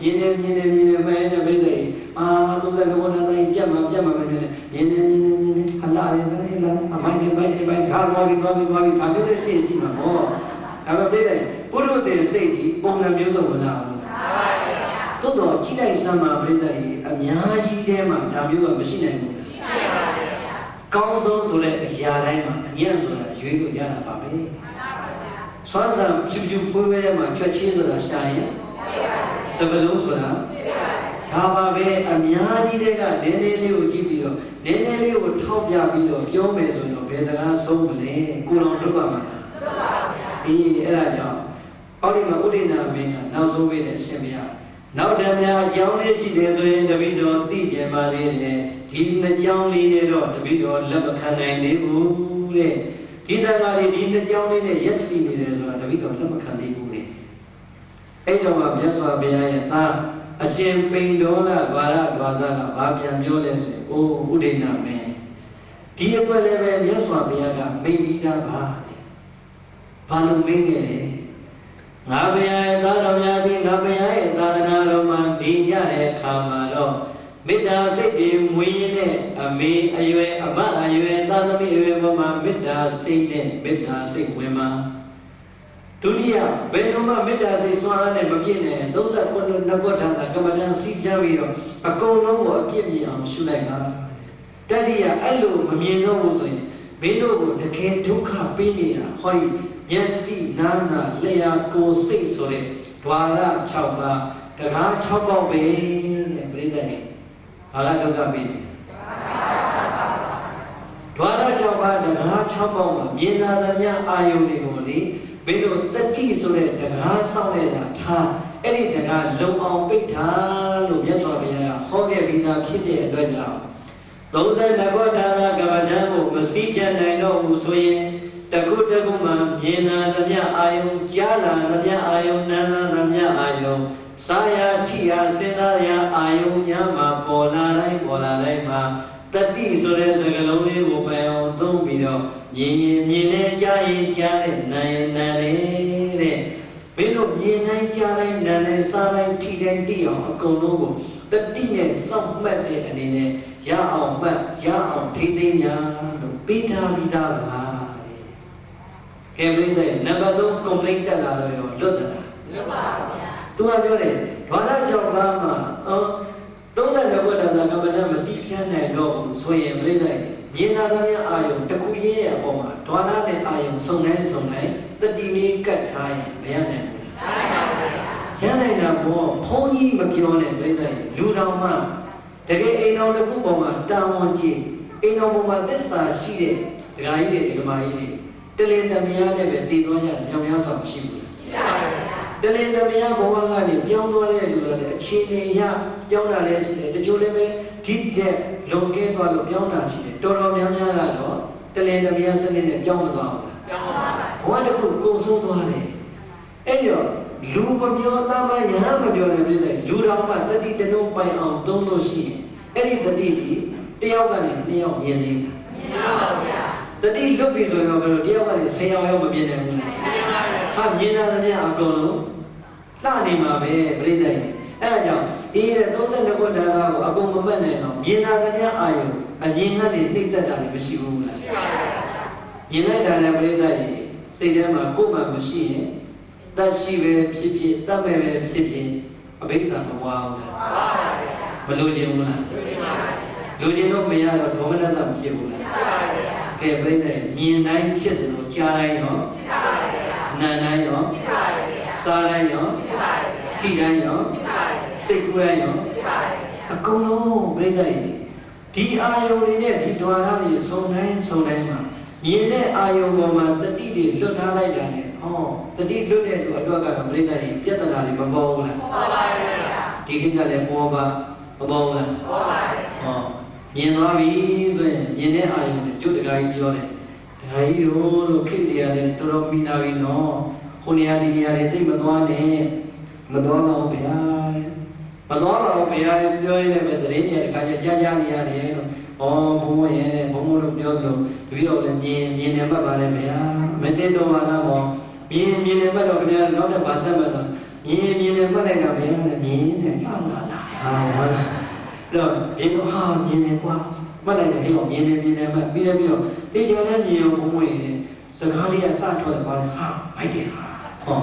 မြင်နေမှန်တဲ့ပြိဿအာ32ခုဌာနကြီးပြတ်မှာမမြင်နဲ့မြင်နေအလားရယ်လားအမိုင်းနေဒါသွားပြီးဒါမျိုးတဲ့စိတ်ရှိမှာပေါ့ဒါပေမဲ့ပြိဿပုရုသေစိတ်ဒီပုံစံမျိုးစုံမလားဘူးတိုးတော့ကြည့်လိုက်စမ်းပါပြိဿကြီးအများကြီးထဲမှာဒါမျိုးကမရှိနိုင်ဘူးရှိနိုင်ပါဘူးကောင်းဆုံးဆိုတဲ့အရာတိုင်းမှာအညံ့ဆိုတာရွေးလို့ရတာပါပဲမှန်ပါပါဗျာဆွမ်းဆံဖြူဖြူပွေးပွေးထဲမှာချက်ချင်းဆိုတာရှာရင်စပလုံးဆိုတာဒါပါပဲအများကြီးတွေကနည်းနည်းလေးကိုကြည့်ပြီးတော့နည်းနည်းလေးကိုထောက်ပြပြီးတော့ပြောမယ်ဆိုတော့ဘယ်စကားဆုံးမလဲကိုတော်တို့ပါမှာလားတို့ပါဗျာအေးအဲ့ဒါကြောင့်ဟောဒီမှာဥဒိနာမင်းကနောက်ဆုံးပဲတဲ့အရှင်ဘုရားနောက်တည်းများအကြောင်းလေးရှိတယ်ဆိုရင်တပည့်တော်သိကြပါလေတဲ့ဒီနှစ်ကြောင်းလေးနဲ့တော့တပည့်တော်လက်မခံနိုင်သေးဘူးတဲ့ဒီသံဃာတွေဒီနှစ်ကြောင်းလေးနဲ့ရက်တည်နေတယ်ဆိုတာတပည့်တော်လက်မခံသေးဘူးတဲ့အဲ့တော့မြတ်စွာဘုရားရဲ့သားအရှင်ပိန်တော်လဘာရဒွါသကဘာပြန်ပြောလဲဆိုအိုးဥဒိနာမင်းဒီအကွက်လည်းပဲမြတ်စွာဘုရားကမိန်ပြီးသားပါတဲ့ဘာလို့မင်းခဲ့လဲငါဘုရားရဲ့သားတော်များသည်ငါဘုရားရဲ့သာသနာတော်မှာဒီကြတဲ့အခါမှာတော့မေတ္တာစိတ်တွေမွေးတဲ့အမေအရွယ်အမအရွယ်သာသမီအရွယ်ပေါ်မှာမေတ္တာစိတ်နဲ့မေတ္တာစိတ်ဝင်မှာဒုတိယဘယ်လိုမှမေတ္တာစိတ်စွမ်းအားနဲ့မပြည့်နဲ့39နှစ်ကွက်ထာတာကမ္မဋ္ဌာန်းစီးပြပြီးတော့အကုန်လုံးကိုအပြည့်မြင်အောင်ရှုလိုက်ပါတတိယအဲ့လိုမမြင်တော့ဘူးဆိုရင်မင်းတို့ကိုတကယ်ဒုက္ခပေးနေတာဟောဒီမျက်စိနားနာလျှာကိုယ်စိတ်ဆိုတဲ့ဓဝါရ6ပါးတရား6ပေါက်ပဲတဲ့ပြိဿကြီးဘာလာဒုက္ခပေးတယ်ဓဝါရ6ပါးတရား6ပေါက်မှာမြင်လာသမျှအာယုန်တွေကိုလေမင်းတို့တတိဆိုတဲ့တရားဆောင်နေတာထားအဲ့ဒီတရားလုံအောင်ပိတ်ထားလို့မြတ်စွာဘုရားဟောခဲ့ပြီးသားဖြစ်တဲ့အတွက်ကြောင့်32ခုဌာနကမ္မဋ္ဌာန်းကိုမစည်းပြတ်နိုင်တော့ဘူးဆိုရင်တခုတခုမှမြင်လာသမျှအာယုံကြားလာသမျှအာယုံနားလာသမျှအာယုံစာရထိရာစဉ်းစားရာအာယုံများမှာပေါ်လာတိုင်းမှာတတိဆိုတဲ့စကားလုံးလေးကိုပိုင်အောင်သုံးပြီးတော့မြင်နဲ့ကြားရင်ကြားတဲ့နားရင်နားတဲ့မင်းတို့မြင်တိုင်းကြားတိုင်းနားတိုင်းစားတိုင်းထိတိုင်းသိအောင်အကုန်လုံးကိုတတိနဲ့စောင့်မှတ်တဲ့အနေနဲ့ရအောင်မှတ်ရအောင်ထိသိမ်းညာလို့ပေးထားပြီးသားပါကဲပြိဿရဲ့နံပါတ်3 complaint တက်လာတော့ရောလွတ်တယ်လားလွတ်ပါဗျာသူကပြောတယ်ဓဝါရ6ပါးမှာ32ဘုရားသာကမ္မဋ္ဌာန်းမစီဖြန်းနိုင်တော့ဘူးဆိုရင်ပြိဿရဲ့မြင်လာသမျှအာယုံတစ်ခုရဲ့အပေါ်မှာဓဝါရနဲ့အာယုံစုံတိုင်းတတိလေးကတ်ထားရင်မရနိုင်ဘူးလား ရနိုင်တာပေါ့ဘုန်းကြီးမပြောနဲ့ပြိဿကြီးလူတော်မှတကယ်အိမ်တော်တစ်ခုပေါ်မှာတာဝန်ကြီးအိမ်တော်ပေါ်မှာသစ္စာရှိတဲ့ဒကာကြီးတွေဒကာမကြီးတွေတလင်တမယားနဲ့ပဲတည်သွားကြမြောင်များစွာမရှိဘူးလားရှိပါဘူးတလင်တမယားဘဝကနေပြောင်းသွားတဲ့လူတွေအခြေအနေရပြောင်းတာလည်းရှိတယ်တချို့လည်းပဲဒီတဲ့လုံကဲသွားလို့ပြောင်းတာရှိတယ်တော်တော်များများကတော့တလင်တမယားစနစ်နဲ့ပြောင်းမသွားဘူးလားပြောင်းသွားပါဘဝတစ်ခုကိုဆုံးသွားတယ်အဲ့တော့လူမပြောသားမရဟန်းမပြောလည်းပြည့်တယ်လူတော်မှတတိတလုံးပိုင်အောင်သုံးလို့ရှိရင်အဲ့ဒီတတိဒီတယောက်ကနေနှစ်ယောက်မြင်နေတာမြင်ပါပါဗျာတတိလွတ်ပြီဆိုရင်တော့ဘယ်လိုတယောက်ကနေ10ယောက်ရောက်မမြင်နိုင်ဘူးလားမြင်ပါပါဟာမြင်တာတည်းအကုန်လုံးလှနေမှာပဲပြည့်တယ်အဲ့ဒါကြောင့်ဒီရဲ့32ခုဒါကကိုအကုန်မမှတ်နိုင်တော့မြင်တာတည်းအာယုအရင်ကနေနှိမ့်ဆက်တာလည်းမရှိဘူးလားရှိပါပါမြင်လိုက်တာလည်းပြည့်တယ်စိတ်ထဲမှာကိုယ်မှမရှိရင်တရှိပဲဖြစ်ဖြစ်တတ်မဲ့ပဲဖြစ်ဖြစ်အဘိဓါမဝါဘူးလားမလို့ခြင်းဘူးလားလူခြင်းတော့မရတော့ဒေါမနတမဖြစ်ဘူးလားကဲပြိဿမြင်တိုင်းဖြစ်တယ်လို့ကြားတိုင်းရောနားတိုင်းရောစားတိုင်းရောထိတိုင်းရောစိတ်ကူးတိုင်းရောအကုန်လုံးပြိဿဒီအာယုန်တွေနဲ့ဒီဒွါရတွေစုံတိုင်းမှာမြင်တဲ့အာယုန်ပေါ်မှာတတိတွေလွတ်ထားလိုက်တာနဲ့ဟောတတိလွတ်တဲ့သူအတွက်ကတော့ပြိဿတွေပြဿနာတွေမပေါ်ဘူးလားပေါ်ပါပါဗျာဒီကိစ္စလည်းပေါ်ပါမပေါ်ဘူးလားပေါ်ပါဟောမြင်သွားပြီဆိုရင်မြင်တဲ့အာယုန်ကိုကျုပ်တခါကြီးပြောတယ်တခါကြီးတို့ခေတ္တရာလည်းတော်တော်မိနာပြီနော်ခုနေရာဒီနေရာတွေသိမသွားနဲ့မသွားပါဘူးဗျာမသွားပါဘူးဗျာပြောရင်းနဲ့တရင်ကြီးတခါကြီးကြားနေရတယ်လို့ဩဘုံရဲ့ဘုံလို့ပြောသလိုတပည့်တော်လည်းမြင်နေမှတ်ပါလေဗျာမတင်တော်ပါလားမောမြင်နေမှတ်တော့ခင်ဗျာနောက်တစ်ပါးဆက်မှတ်တော့မြင်နေမှတ်လိုက်တာဗျာမြင်နေကြောက်လာဟာဟုတ်လားတော့ဒီလိုဟာမြင်နေကွာမှတ်လိုက်တယ်ဟဲ့ရောမြင်နေမှတ်ပြီးတော့တေချာလည်းမြင်အောင်ဘုံဝင်နေစကားလေးကစထွက်ပါလေဟာမိုက်တယ်ဟာဟော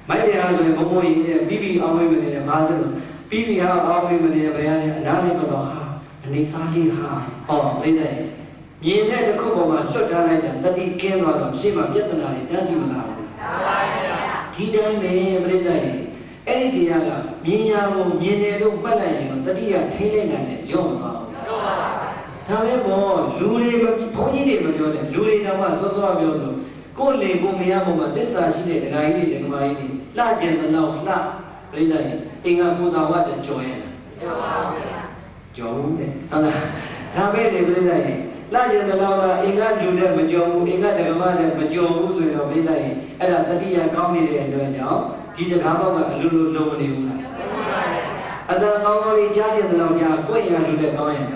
မိုက်တယ်ဟာဆိုရင်ဘုံဝင်နေပြီးအောင်ဝင်နေတယ်ဘာသလဲပြီးဟာအောင်ဝင်နေတယ်ဗျာအနားလေးတော့ဟာအနေစားလေးဟာဟောလေးတယ်မြင်တဲ့တစ်ခုပေါ်မှာလွတ်ထားလိုက်တာတတိကင်းသွားတော့ရှေ့မှာပြဿနာတွေတန်းကြည့်မလာဘူးဒီတိုင်းပဲပြိဿရဲ့အဲ့ဒီတရားကမြင်ရကိုမြင်တယ်လို့မှတ်လိုက်ရင်တတိယထိနေနိုင်တယ်ရော့မသွားဘူးရော့ပါပါဒါပဲပေါ့လူတွေဘုန်းကြီးတွေမပြောနဲ့လူတွေတောင်မှစောစောပြောလို့ကိုယ်လေကိုမရပေါ်မှာသစ္စာရှိတဲ့ဒကာကြီးတွေဒကာမကြီးတွေလှကျင်တဲ့လောက်လှပြိဿရဲ့အင်္ဂါပူတာဝတ်တဲ့ကြော်ရဲ့ကြော်ပါဘူးကြော်ဘူးတဲ့ဟုတ်လားဒါပဲလေပြိဿရဲ့လာကျင်တဲ့လောက်ကအင်္ဂါလူနဲ့မကြော်ဘူးအင်္ဂါဓမ္မနဲ့မကြော်ဘူးဆိုရင်တော့ပြိဿရဲ့အဲ့ဒါတတိယကောင်းနေတဲ့အတွက်ကြောင့်ဒီတကားဘောက်ကအလိုလိုလုံးမနေဘူးလားအတန်ကောင်းကောင်းလေးကြားကျင်တဲ့လောက်ကြားကိုယ့်အင်္ဂါလူနဲ့ကောင်းရင်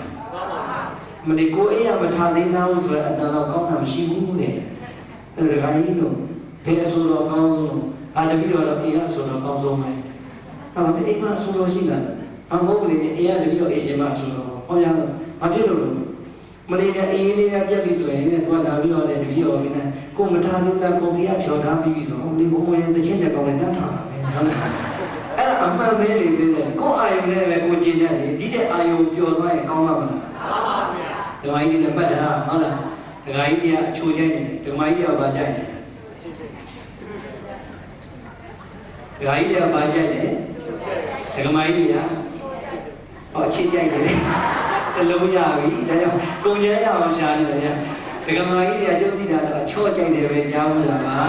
မနေကိုယ်အရာမထားသေးတာဆိုတော့အတန်တော့ကောင်းတာမရှိဘူးတဲ့အဲ့ဒါကကြီးလို့ဘယ်ဆိုတော့ကောင်းလို့အာတပိတော့အင်္ဂါဆိုတော့ကောင်းဆုံးပဲအဲ့ဒါအိမ်မှာဆိုလို့ရှိတာအမဟုတ်ဘူးလေအင်္ဂါတပိတော့အရှင်မဆိုတော့ဟောရတော့ဘာဖြစ်လို့လဲမလေးနဲ့အေးလေးနဲ့ပြက်ပြီးဆိုရင်လည်းသွားလာပြီးတော့လည်းတပိတော့မင်းကိုမထားသေးတာကိုကြီးကဖြော်ထားပြီးဆိုတော့ဒီဘုံဝင်တစ်ချက်ချက်ကောင်းလည်းတတ်ထားတာပဲဟုတ်လားအဲ့ဒါအမှန်ပဲလေပြည့်တယ်ကိုအာယုံနဲ့ပဲကိုကျင်တဲ့လေဒီတဲ့အာယုံပျော်သွားရင်ကောင်းမှာမလားကောင်းပါဗျာဒကာကြီးလည်းမှတ်တာဟုတ်လားဒကာကြီးကအချိုးကျိုက်နေဒကာကြီးကဘာကြိုက်နေဒကာကြီးကဘာကြိုက်နေဒကာမကြီးကဟောချစ်ကြိုက်နေတယ်တလုံးရပြီဒါကြောင့်ကုံကျဲရအောင်ရှာနေတယ်ဒကာမကြီးကကျုပ်သိတာတော့ချော့ကြိုက်တယ်ပဲကြားဘူးလားပါ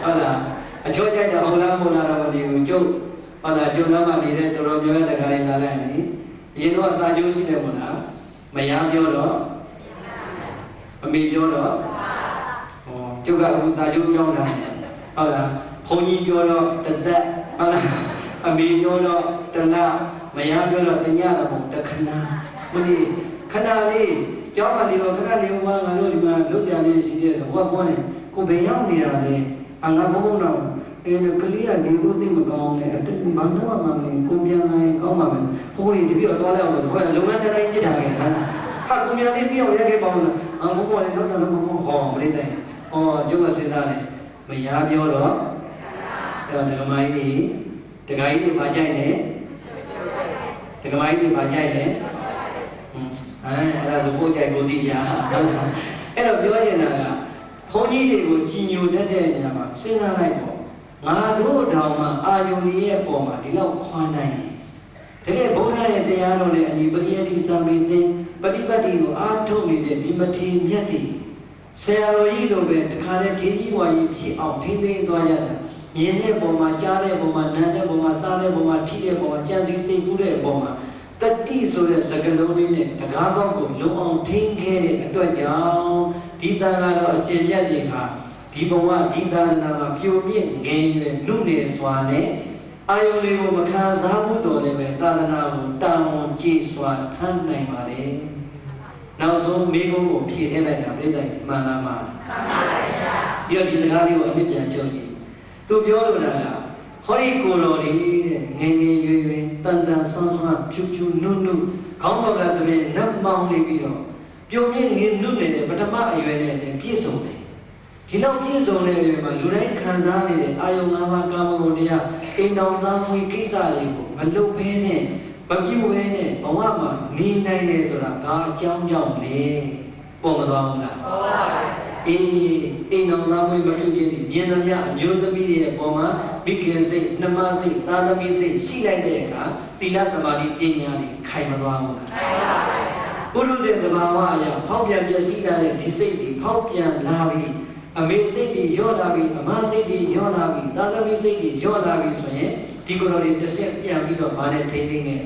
ဟုတ်လားအချော့ကြိုက်တာဟုတ်လားမဟုတ်လားတော့မသိဘူးကျုပ်ဟုတ်လားကျုပ်တော့မှနေတဲ့တော်တော်များများတခါလေးလာလိုက်နေအရင်တော့စာကျိုးရှိတယ်မဟုတ်လားမယားပြောတော့အမေပြောတော့ဟောကျုပ်ကအခုစာကျိုးပြောင်းတာဟုတ်လားဘုန်းကြီးပြောတော့တသက်ဟုတ်လားအမေပြောတော့တလားမယားပြောတော့တညတော့တခဏမလေးခဏလေးကျောင်းကနေတော့ခဏလေးဟောငါတို့ဒီမှာလုပ်ကြလေးရှိတဲ့ဟောပေါ်နေကိုဘယ်ရောက်နေရလဲအငါဘုံတော့အဲ့ဒါကလေးကနေလို့သိမကောင်းနဲ့အတူမနှောမှမင်းကိုပြန်လာရင်ကောင်းပါမယ်ဟိုရင်တပြည့်တော့သွားတော့ခေါ်လုံငန်းတိုင်းပြစ်တာပဲဟာကိုပြန်လေးပြောင်းရခဲ့ပါဦးလားဘုံပေါ်လည်းတော့တော့ဘုံဟောမလေးတိုင်းဟောကျုပ်ကစဉ်းစားတယ်မယားပြောတော့အဲ့ဒကမကြီးဒကာကြီးတွေမကြိုက်နဲ့ဒကမကြီးတွေမကြိုက်နဲ့အဲ့ဒါဆိုကိုကြိုက်ကိုသိရအဲ့တော့ပြောရင်ကဘုန်းကြီးတွေကိုကြီးညိုတတ်တဲ့နေရာမှာစဉ်းစားလိုက်ပေါ့ ငါတို့တောင်မှအာယုန်ရဲ့အပေါ်မှာဒီလောက်ခွာနိုင်တယ်တကယ်ဘုရားရဲ့တရားတော်နဲ့အညီပရိယတိသံမေသင်ပฏิပတ်တိကိုအားထုတ်နေတဲ့ဒီမထေမြတ်တွေဆရာတော်ကြီးတို့ပဲတခါတည်းခေကြီးဝါကြီးဖြစ်အောင်ထိမ့်သိမ်းသွားကြတာမြင်တဲ့ပုံမှာကြားတဲ့ပုံမှာနားတဲ့ပုံမှာစားတဲ့ပုံမှာထိတဲ့ပုံမှာကြံစည်စိတ်ကူးတဲ့ပုံမှာတတိဆိုတဲ့စကားလုံးလေးနဲ့တကားပေါက်ကိုလုံအောင်ထိန်းခဲ့တဲ့အတွက်ကြောင့်ဒီတန်ခါတော်အရှင်မြတ်ကြီးဟာဒီဘဝဒီသာသနာမှာပြိုမြင့်ငယ်ရွယ်နှုတ်နယ်စွာနဲ့အာယုန်လေးကိုမခံစားမှုတော်လည်းပဲသာသနာကိုတာဝန်ကျေစွာထမ်းနိုင်ပါလေနောက်ဆုံးမိကုန်းကိုဖြည့်ထည့်လိုက်တာပြိဿမှန်လားမှန်ပါဗျာပြီးတော့ဒီစကားလေးကိုအနည်းပြန်ချုပ်ကြည့်သူပြောလို့လားဟောဒီကိုတော်လေးတဲ့ငယ်ငယ်ရွယ်ရွယ်တန်တန်ဆွမ်းဆွမ်းဖြူဖြူနုနုခေါင်းပေါ်ကဆိုရင်နတ်မောင်းနေပြီးတော့ပြုံမြင့်ငယ်နုနေတဲ့ပထမအရွယ်နဲ့ပြည့်စုံတယ်ဒီနောက်ပြည့်စုံတဲ့အရွယ်မှာလူတိုင်းခံစားနေတဲ့အာယုံ၅ပါးကာမဂုဏ်တရားအိမ်တော်သားမွေကိစ္စတွေကိုမလုပ်ဘဲနဲ့မပြုတ်ဘဲနဲ့ဘဝမှာနေနိုင်တယ်ဆိုတာဒါအကြောင်းကြောင့်လေပေါ်မသွားဘူးလားပေါ်ပါပါအိမ်တော်သားမွေမပြုတ်ခြင်းဒီမြင်သမျှအမျိုးသမီးတွေရဲ့ပေါ်မှာမိခင်စိတ်နှမစိတ်သာသမီစိတ်ရှိလိုက်တဲ့အခါသီလသမာဓိပညာတွေခိုင်မသွားဘူးလားခိုင်ပါပါဘုရုဇေသဘာဝအရာဖောက်ပြန်ပြည့်စည်တဲ့ဒီစိတ်တွေဖောက်ပြန်လာပြီးအမေစိတ်တွေရောလာပြီးအမစိတ်တွေရောလာပြီးသာသမီစိတ်တွေရောလာပြီးဆိုရင်ဒီကိုယ်တော်တွေတစ်ဆက်ပြန်ပြီးတော့ဗာနဲ့ထိန်းသိမ်းနေ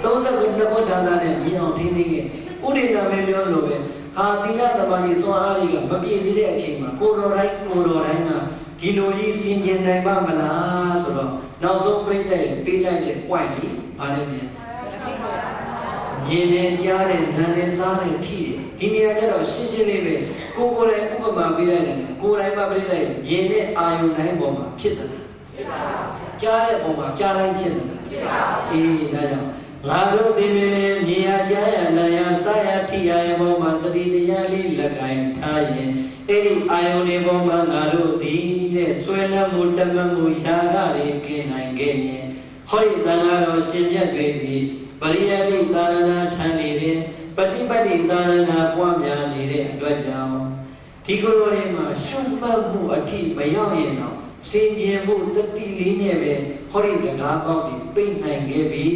39ဘောဓာသာနဲ့မြင်အောင်ထိန်းသိမ်းနေဥဒိနာမင်းပြောလို့ပဲဟာသီလသမာဓိစွမ်းအားတွေကမပြည့်သေးတဲ့အချိန်မှာကိုယ်တော်တိုင်းကဒီလိုကြီးစင်ကြင်နိုင်ပါမလားဆိုတော့နောက်ဆုံးပြိတ္တရဲ့ပေးလိုက်တဲ့ point ကြီးဗာနဲ့ပြန်မြင်နေကြားတဲ့နားနဲ့စားတဲ့ထိတယ်ဒီနေရာကျတော့ရှင်းရှင်းလေးပဲကိုယ်တိုင်ဥပမာပေးလိုက်တယ်ကိုယ်တိုင်မှပြိတ္တရဲ့မြင်တဲ့အာယုန်တိုင်းပေါ်မှာဖြစ်တယ်ဖြစ်ပါဘူးကြားတဲ့ပုံမှာကြားတိုင်းဖြစ်တယ်ဖြစ်ပါဘူးအေးဒါကြောင့်ငါတို့ဒီမြင်မြင်ရကြားရနာရစားရထိရရဲ့ပေါ်မှာတတိတရားလေးလက်ကင်ထားရင်အဲ့ဒီအာယုန်တွေပေါ်မှာငါတို့ဒီတဲ့ဆွဲလမ်းမှုတမန်မှုရှားတာတွေကင်းနိုင်ခဲ့ရင်ဟောဒီသံဃာတော်ရှင်မြတ်တွေဒီပရိယတိသာသနာထမ်းနေတဲ့ပฏิပတ်တိသာသနာပွားများနေတဲ့အတွက်ကြောင့်ဒီကိုယ်တော်တွေမှာရှုမှတ်မှုအထိမရောက်ရင်တော့စင်ကြင်မှုတတိလေးနဲ့ပဲဟောဒီတရားပေါက်တွေပြိနိုင်ခဲ့ပြီ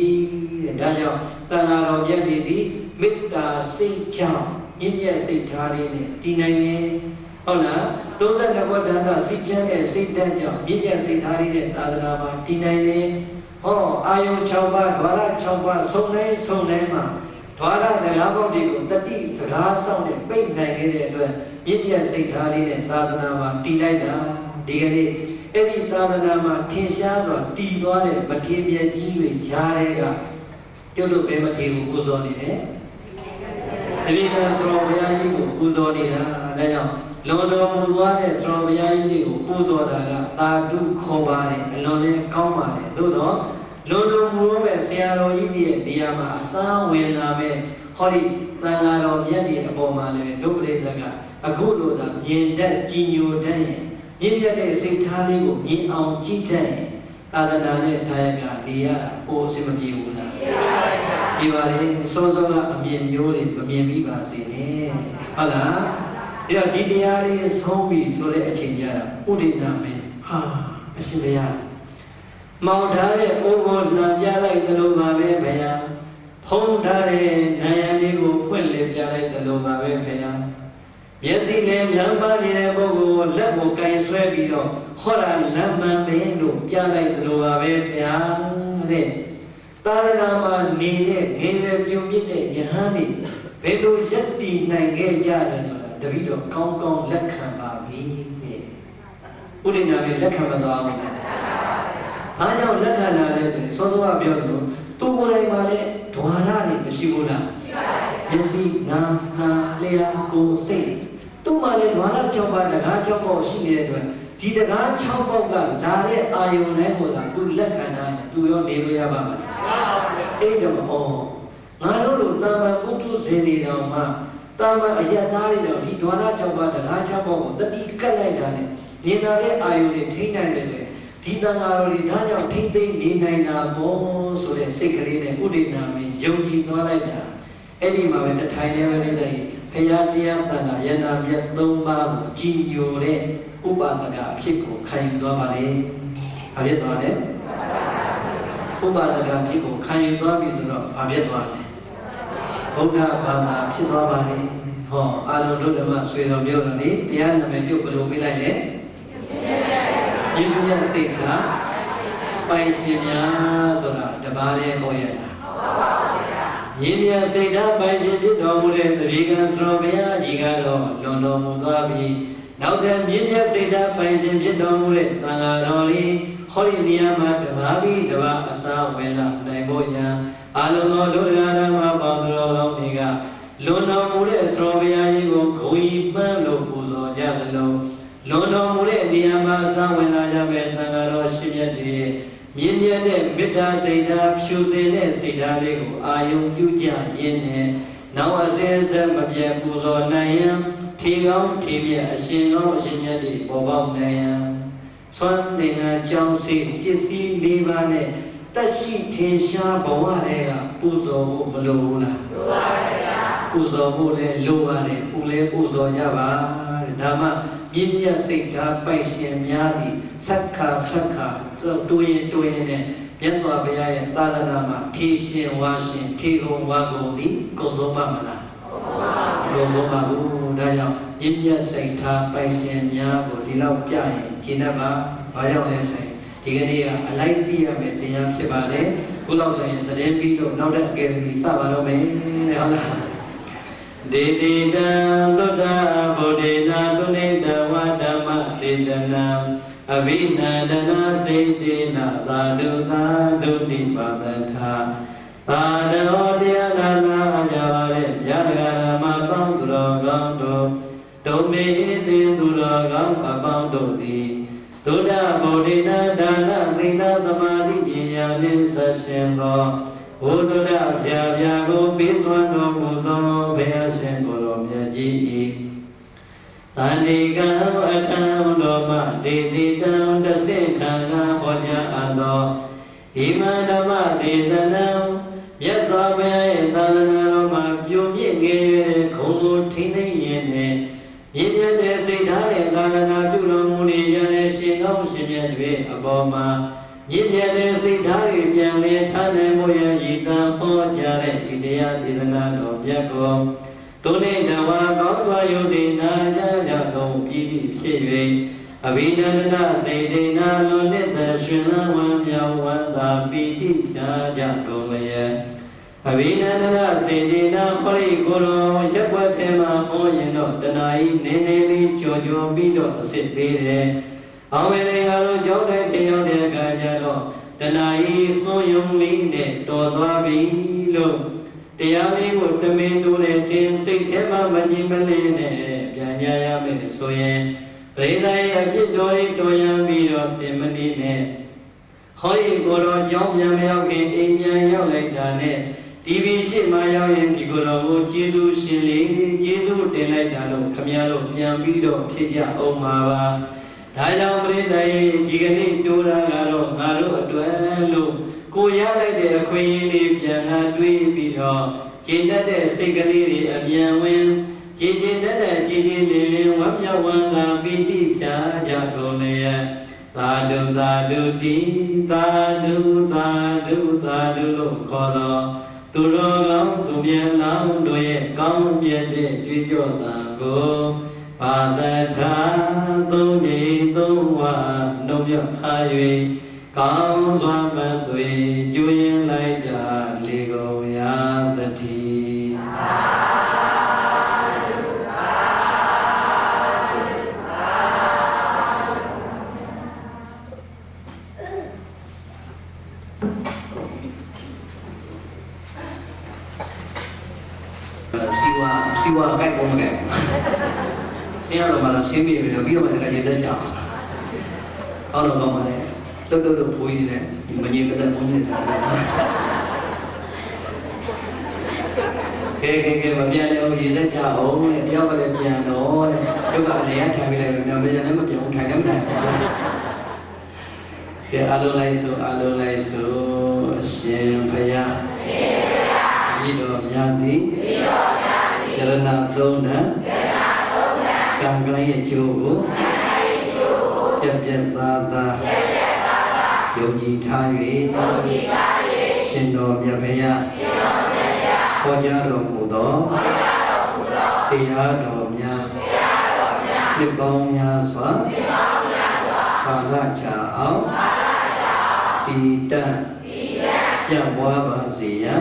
တဲ့ဒါကြောင့်သံဃာတော်မြတ်တွေဒီမေတ္တာစိတ်ကြောင့်ညဉ့်ညက်စိတ်ထားလေးနဲ့တည်နိုင်တယ်ဟုတ်လား32ဘောဓာတ်စိတ်ကျမ်းတဲ့စိတ်တန်းကြောင့်ညဉ့်ညက်စိတ်ထားလေးနဲ့သာသနာမှာတည်နိုင်တယ်ဟောအာယုံ6ပါးဓဝရ6ပါးဆုံးတိုင်းမှာဓဝရတရားပေါက်တွေကိုတတိတရားဆောင်နဲ့ပြိနိုင်ခဲ့တဲ့အတွက်ညဉ့်ညက်စိတ်ထားလေးနဲ့သာသနာမှာတည်လိုက်တာဒီကနေ့အဲ့ဒီသာသနာမှာထင်ရှားစွာတည်သွားတဲ့မထေမြတ်ကြီးတွေကြားတဲ့ကပြုလို့ပဲမထေကိုပူဇော်နေတယ်တပိကံသရောဘုရားကြီးကိုပူဇော်နေတာဒါကြောင့်လွန်တော်မူသွားတဲ့သရောဘုရားကြီးကိုပူဇော်တာကသာဓုခေါ်ပါတယ်အလွန်လည်းကောင်းပါတယ်သို့တော့လွန်တော်မူတဲ့ဆရာတော်ကြီးရဲ့နေရာမှာအစာဝင်လာမဲ့ဟောဒီသံဃာတော်မြတ်ကြီးအပေါ်မှာလည်းဒုပရိသတ်ကအခုလိုသာမြင်တတ်ကြည်ညိုတတ်ရင်မြင့်မြတ်တဲ့စိတ်ထားလေးကိုမြင်အောင်ကြည့်တတ်ရင်သာသနာနဲ့တရားကနေရတာပိုအစမပြေဘူးလားပြေပါလေစောစောကအမြင်မျိုးတွေမမြင်ပြီးပါစေနဲ့ဟုတ်လားအဲ့တော့ဒီတရားလေးဆုံးပြီဆိုတဲ့အချိန်ကျတော့ဥဒိနာမင်းဟာအရှင်ဘုရားမောင်ထားတဲ့အိုးကိုလှန်ပြလိုက်သလိုပါပဲဘုရားဖုံးထားတဲ့နာယံလေးကိုဖွင့်လေပြလိုက်သလိုပါပဲဘုရားမျက်စိနဲ့လမ်းပါနေတဲ့ပုဂ္ဂိုလ်လက်ကိုကင်ဆွဲပြီးတော့ဟောတာလမ်းမှန်ပဲလို့ပြလိုက်သလိုပါပဲဗျာတဲ့သာသနာမှာနေတဲ့ငယ်ရွယ်ပြုံမြင့်တဲ့ယဟန်တွေဘယ်လိုယက်တည်နိုင်ခဲ့ကြတယ်ဆိုတာတပည့်တော်ကောင်းကောင်းလက်ခံပါပြီတဲ့ဥဒိနာပဲလက်ခံမသွားဘူးလားအားကြောင့်လက်ခံလာလဲဆိုရင်စောစောကပြောသလိုသူကိုယ်တိုင်မှာလည်းဓဝါရတွေမရှိဘူးလားရှိပါတယ်မျက်စိနာနာလျှာကိုယ်စိတ်သူ့မှာလည်းဓဝါရ6ပါးတရား6ပါးရှိနေတဲ့အတွက်ဒီတရား6ပါးကလာတဲ့အာယုန်တိုင်းကိုသာသူလက်ခံတာသူရောနေလို့ရပါမလားအဲ့တော့ငါတို့လိုတာမန်ပုထုဇဉ်တွေတော်မှာတာမန်အယက်သားတွေတော်ဒီဓဝါရ6ပါးတရား6ပါးကိုတတိကတ်လိုက်တာနဲ့မြင်လာတဲ့အာယုန်တွေထိနိုင်တယ်ဆိုရင်ဒီတန်ဃာတော်တွေဒါကြောင့်ထိမ့်သိမ့်နေနိုင်တာပေါ့ဆိုတဲ့စိတ်ကလေးနဲ့ဥဒိနာမင်းယုံကြည်သွားလိုက်တာအဲ့ဒီမှာပဲတထိုင်နေနေတယ် พยาเตียตันยานาเบียตุมาจีโยเรอุปาตกะผิดကိုခံယူသွားပါလေ။ဘာဖြစ်သွားလဲ။ဥပါဒကဖြစ်ကိုခံယူသွားပြီဆိုတော့ဘာဖြစ်သွားလဲ။ဘုရားဘာသာဖြစ်သွားပါလေ။ဟောအာရုံတို့ဓမ္မဆွေတော်မျိုးတော်လေးတရားနာမည်ပြုတ်ဘယ်လိုပြလိုက်လဲ။ယဉ်ပြစိတ်ကပိုင်ရှင်များဆိုတာတပါးလေးဟောရတာ။ယဉ်ပြစိတ်ဓာတ်ပိုင်ရှင်ဖြစ်တော်မူတဲ့သတိကံသရောဘုရားကြီးကတော့လွန်တော်မူသွားပြီ။နောက်တဲ့မြင့်မြတ်စိတ်ဓာတ်ပိုင်ရှင်ဖြစ်တော်မူတဲ့သံဃာတော်လေးဟောဒီနေရာမှာတပါးပြီးတပါးအစာဝင်လာနိုင်ဖို့ရန်အာလုံတော်ဒုရဓမ္မပေါင်းတော်ကောင်းတွေကလွန်တော်မူတဲ့သရောဘုရားကြီးကိုဂုဏ်ပန်းလို့ပူဇော်ကြသလိုလွန်တော်မူတဲ့နေရာမှာအစာဝင်လာကြမဲ့သံဃာတော်ရှင်မြတ်တွေမြင့်မြတ်တဲ့မေတ္တာစိတ်ဓာတ်ဖြူစင်တဲ့စိတ်ဓာတ်လေးကိုအာယုံပြုကြရင်းနဲ့နောက်အစဉ်ဆက်မပြတ်ပူဇော်နိုင်ရန်ထီကောင်းထီမြတ်အရှင်တော်အရှင်မြတ်တွေပေါ်ပေါက်နိုင်ရန်စွမ်းသင်္ကန်းကြောင်းစီပစ္စည်း၄ပါးနဲ့တက်ရှိထင်ရှားဘဝတွေကပူဇော်ဖို့မလိုဘူးလားလိုပါပါဗျာပူဇော်ဖို့လည်းလိုပါတယ်ပူလည်းပူဇော်ကြပါတဲ့ဒါမှမြင့်မြတ်စိတ်ဓာတ်ပိုက်ရှင်များသည်သက္ခတိုးရင်နဲ့မြတ်စွာဘုရားရဲ့သာသနာမှာထေရှင်ဝါရှင်ထေကုံဝါကုံသည်ကုန်ဆုံးပါမလားကုန်ဆုံးပါဘူးဒါကြောင့်မြင့်မြတ်စိတ်ဓာတ်ပိုက်ရှင်များကိုဒီလောက်ပြရင်ကျင့်တတ်ပါဘာကြောင့်လဲဆိုရင်ဒီကနေ့ကအလိုက်သိရမယ်တရားဖြစ်ပါလေခုလောက်ဆိုရင်တရင်ပြီးတော့နောက်တဲ့အကယ်ဒမီစပါတော့မယ်ဟုတ်လားဒေတိတံသုတ္တဗုဒ္ဓေနာသုနေတဝါဓမ္မဒေတနာအဘိနန္ဒနာစေတေနသာဓုသာဓုတိပါဒထာသာဒောတရားနာနာကြပါလေယတဂရမပေါင်းသူတော်ကောင်းတို့ဒုမေသင်သူတော်ကောင်းအပေါင်းတို့သည်သုဒ္ဓဗုဒ္ဓေနာဒါနသီလသမာဓိပညာနှင့်ဆက်ရှင်သောဘုဒ္ဓဗျာဗျာကိုပေးစွမ်းတော်မူသောဘုရားရှင်ကိုယ်တော်မြတ်ကြီး၏သန္တိကံအထံတော်မှဒေတိတံတသိခန္ဓာဟောကြားအပ်သောဣမံဓမ္မဒေသနာမြတ်စွာဘုရားရဲ့သာသနာတော်မှာပြုမြင့်ငယ်တဲ့ခုံကိုထိန်းသိမ်းရင်းနဲ့မြင့်မြတ်တဲ့စိတ်ဓာတ်နဲ့သာသနာပြုတော်မူနေရတဲ့ရှင်ကောင်းရှင်မြတ်တွေအပေါ်မှာမြင့်မြတ်တဲ့စိတ်ဓာတ်တွေပြန်လည်ထားနိုင်ဖို့ရည်တည်ဟောကြားတဲ့ဣတရားဒေသနာတော်မြတ်ကိုသူနေတဝါကောင်းစွာယုံတည်နာကြကြကုန်ပြီးဖြစ်၍အဘိဓမ္မစေတေနာလွန်နှစ်သက်ရှင်လန်းဝမ်းမြောက်ဝမ်းသာပီတိဖြာကြကုန်လျက်အဘိဓမ္မစေတေနာဟောရိကိုယ်တော်ရက်ွက်ထဲမှာဟောရင်တော့တဏှာဤနေနေလေးကြော်ပြီးတော့အစစ်သေးတယ်။အောင်ဝေလေဟာတို့ကြောက်တဲ့တင်ရောက်တဲ့အခါကျတော့တဏှာဤစွန့်ယုံလေးနဲ့တော်သွားပြီလို့တရားလေးကိုတမင်တူနဲ့တင်စိတ်ထဲမှာမငြင်းမလေးနဲ့ပြန်ရရမယ်ဆိုရင်ပရိသတ်ရဲ့အပြစ်တော်ဤတော်ရန်ပြီးတော့တင်မနေနဲ့ဟောဒီကိုယ်တော်ကြောင်းပြန်မရောက်ခင်အိမ်ပြန်ရောက်လိုက်တာနဲ့ဒီဘီရှိမှရောက်ရင်ဒီကိုယ်တော်ကိုကျေးဇူးရှင်လေးကျေးဇူးတင်လိုက်တာလို့ခမည်းတော်ပြန်ပြီးတော့ဖြစ်ကြအောင်ပါဒါကြောင့်ပရိသတ်ရဲ့ဒီကနေ့တိုးတာကတော့ငါတို့အတွက်လို့ကိုရလိုက်တဲ့အခွင့်အရေးလေးပြန်လာတွေးပြီးတော့ကျင့်တတ်တဲ့စိတ်ကလေးတွေအမြန်ဝင်ကျင့်တတ်တဲ့ကျင့်လေးလေးဝမ်းမြောက်ဝမ်းသာပီတိဖြာကြကုန်လျက်သာဓုသာဓုတိသာဓုသာဓုသာဓုလို့ခေါ်တော့သူတော်ကောင်းသူမြန်လောင်းတို့ရဲ့ကောင်းမြတ်တဲ့ကြွေးကြော်တာကိုပါဒထာသုံးကြီးသုံးဝါနှုတ်မြခါ၍ကောင်းစွာမသွေကျွရင်လိုက်ကြလေကုန်ရာတတိစီဝါကိုက်ကုန်မယ်ဆင်းရတော့မှလားရှင်းပြပြီးတော့မှလည်းရေစက်ကြအောင်အောက်တော့မှလည်းတုတ်ဖိုးကြီးနဲ့မငြင်းမသက်ဘုန်းကြီးတွေခဲမပြန်လည်းရေစက်ကြအောင်တဲ့တယောက်ကလည်းပြန်တော့တဲ့ရုပ်ကလည်းရထိုင်ပြီးလိုက်တော့ပြန်လည်းမပြောင်းထိုင်လည်းမထိုင်ဘူးကဲအလုံးလိုက်ဆိုအရှင်ဘုရားဤတော်များသည် Jarana Dona Kangai Jogo Yabiyata Yogi Thai Shindo Yabaya Hojaro Mudo Tiyado Mya Nipomya Swa Palacha Ao Tita Yabwabasiya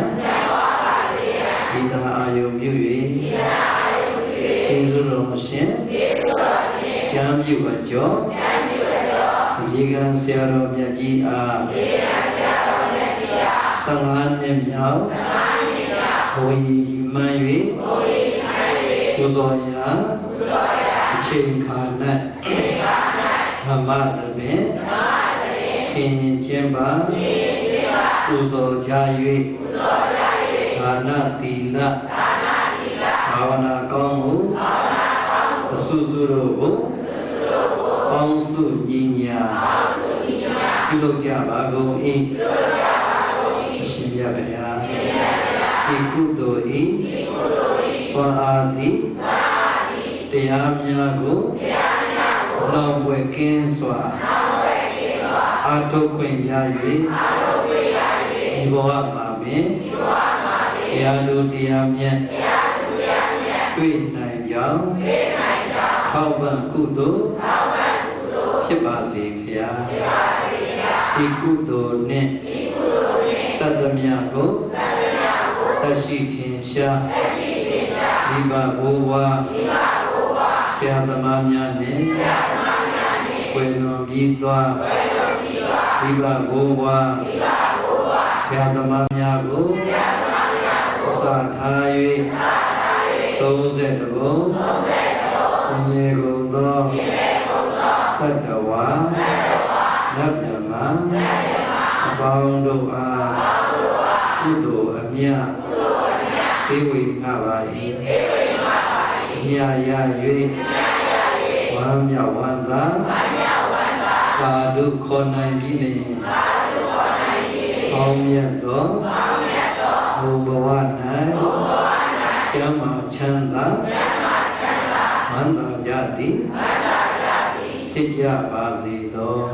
Ida Ayom Yui Kinzuro Shin Jam Yuajo Yigan Siaro Myaji A Sangan Nemyao Koi Mayui Uzoya Chin Karnat Hamadame Shin Jemba Uzo Jayui Hana Tila Havana Kongu Susuru Pongsu Jinya Kilokya Bago I Shibyabaya Ikudo I Swahati Tiyamyago Lambwekin Swa Ato Queen Yayi Iboa Mame Yadu Diyamya Queen Nayang Tauban Kudo Kibasi Pia Ikudo Ne Sadamyago Tashi Tinsha Viva Ova Siadamanya Ne Bueno Gitwa Viva Ova Siadamanya Go Sathayi Toze Dabo Jinye Gondo Tadawa Nabyama Abaundo A Kudo Amya Dewi Nabai Nya Ya Yui Wamya Wanda Padu Konai Bine Omya Do Ubawanai Yama Chanda Manda Jati Khidya Bazi Do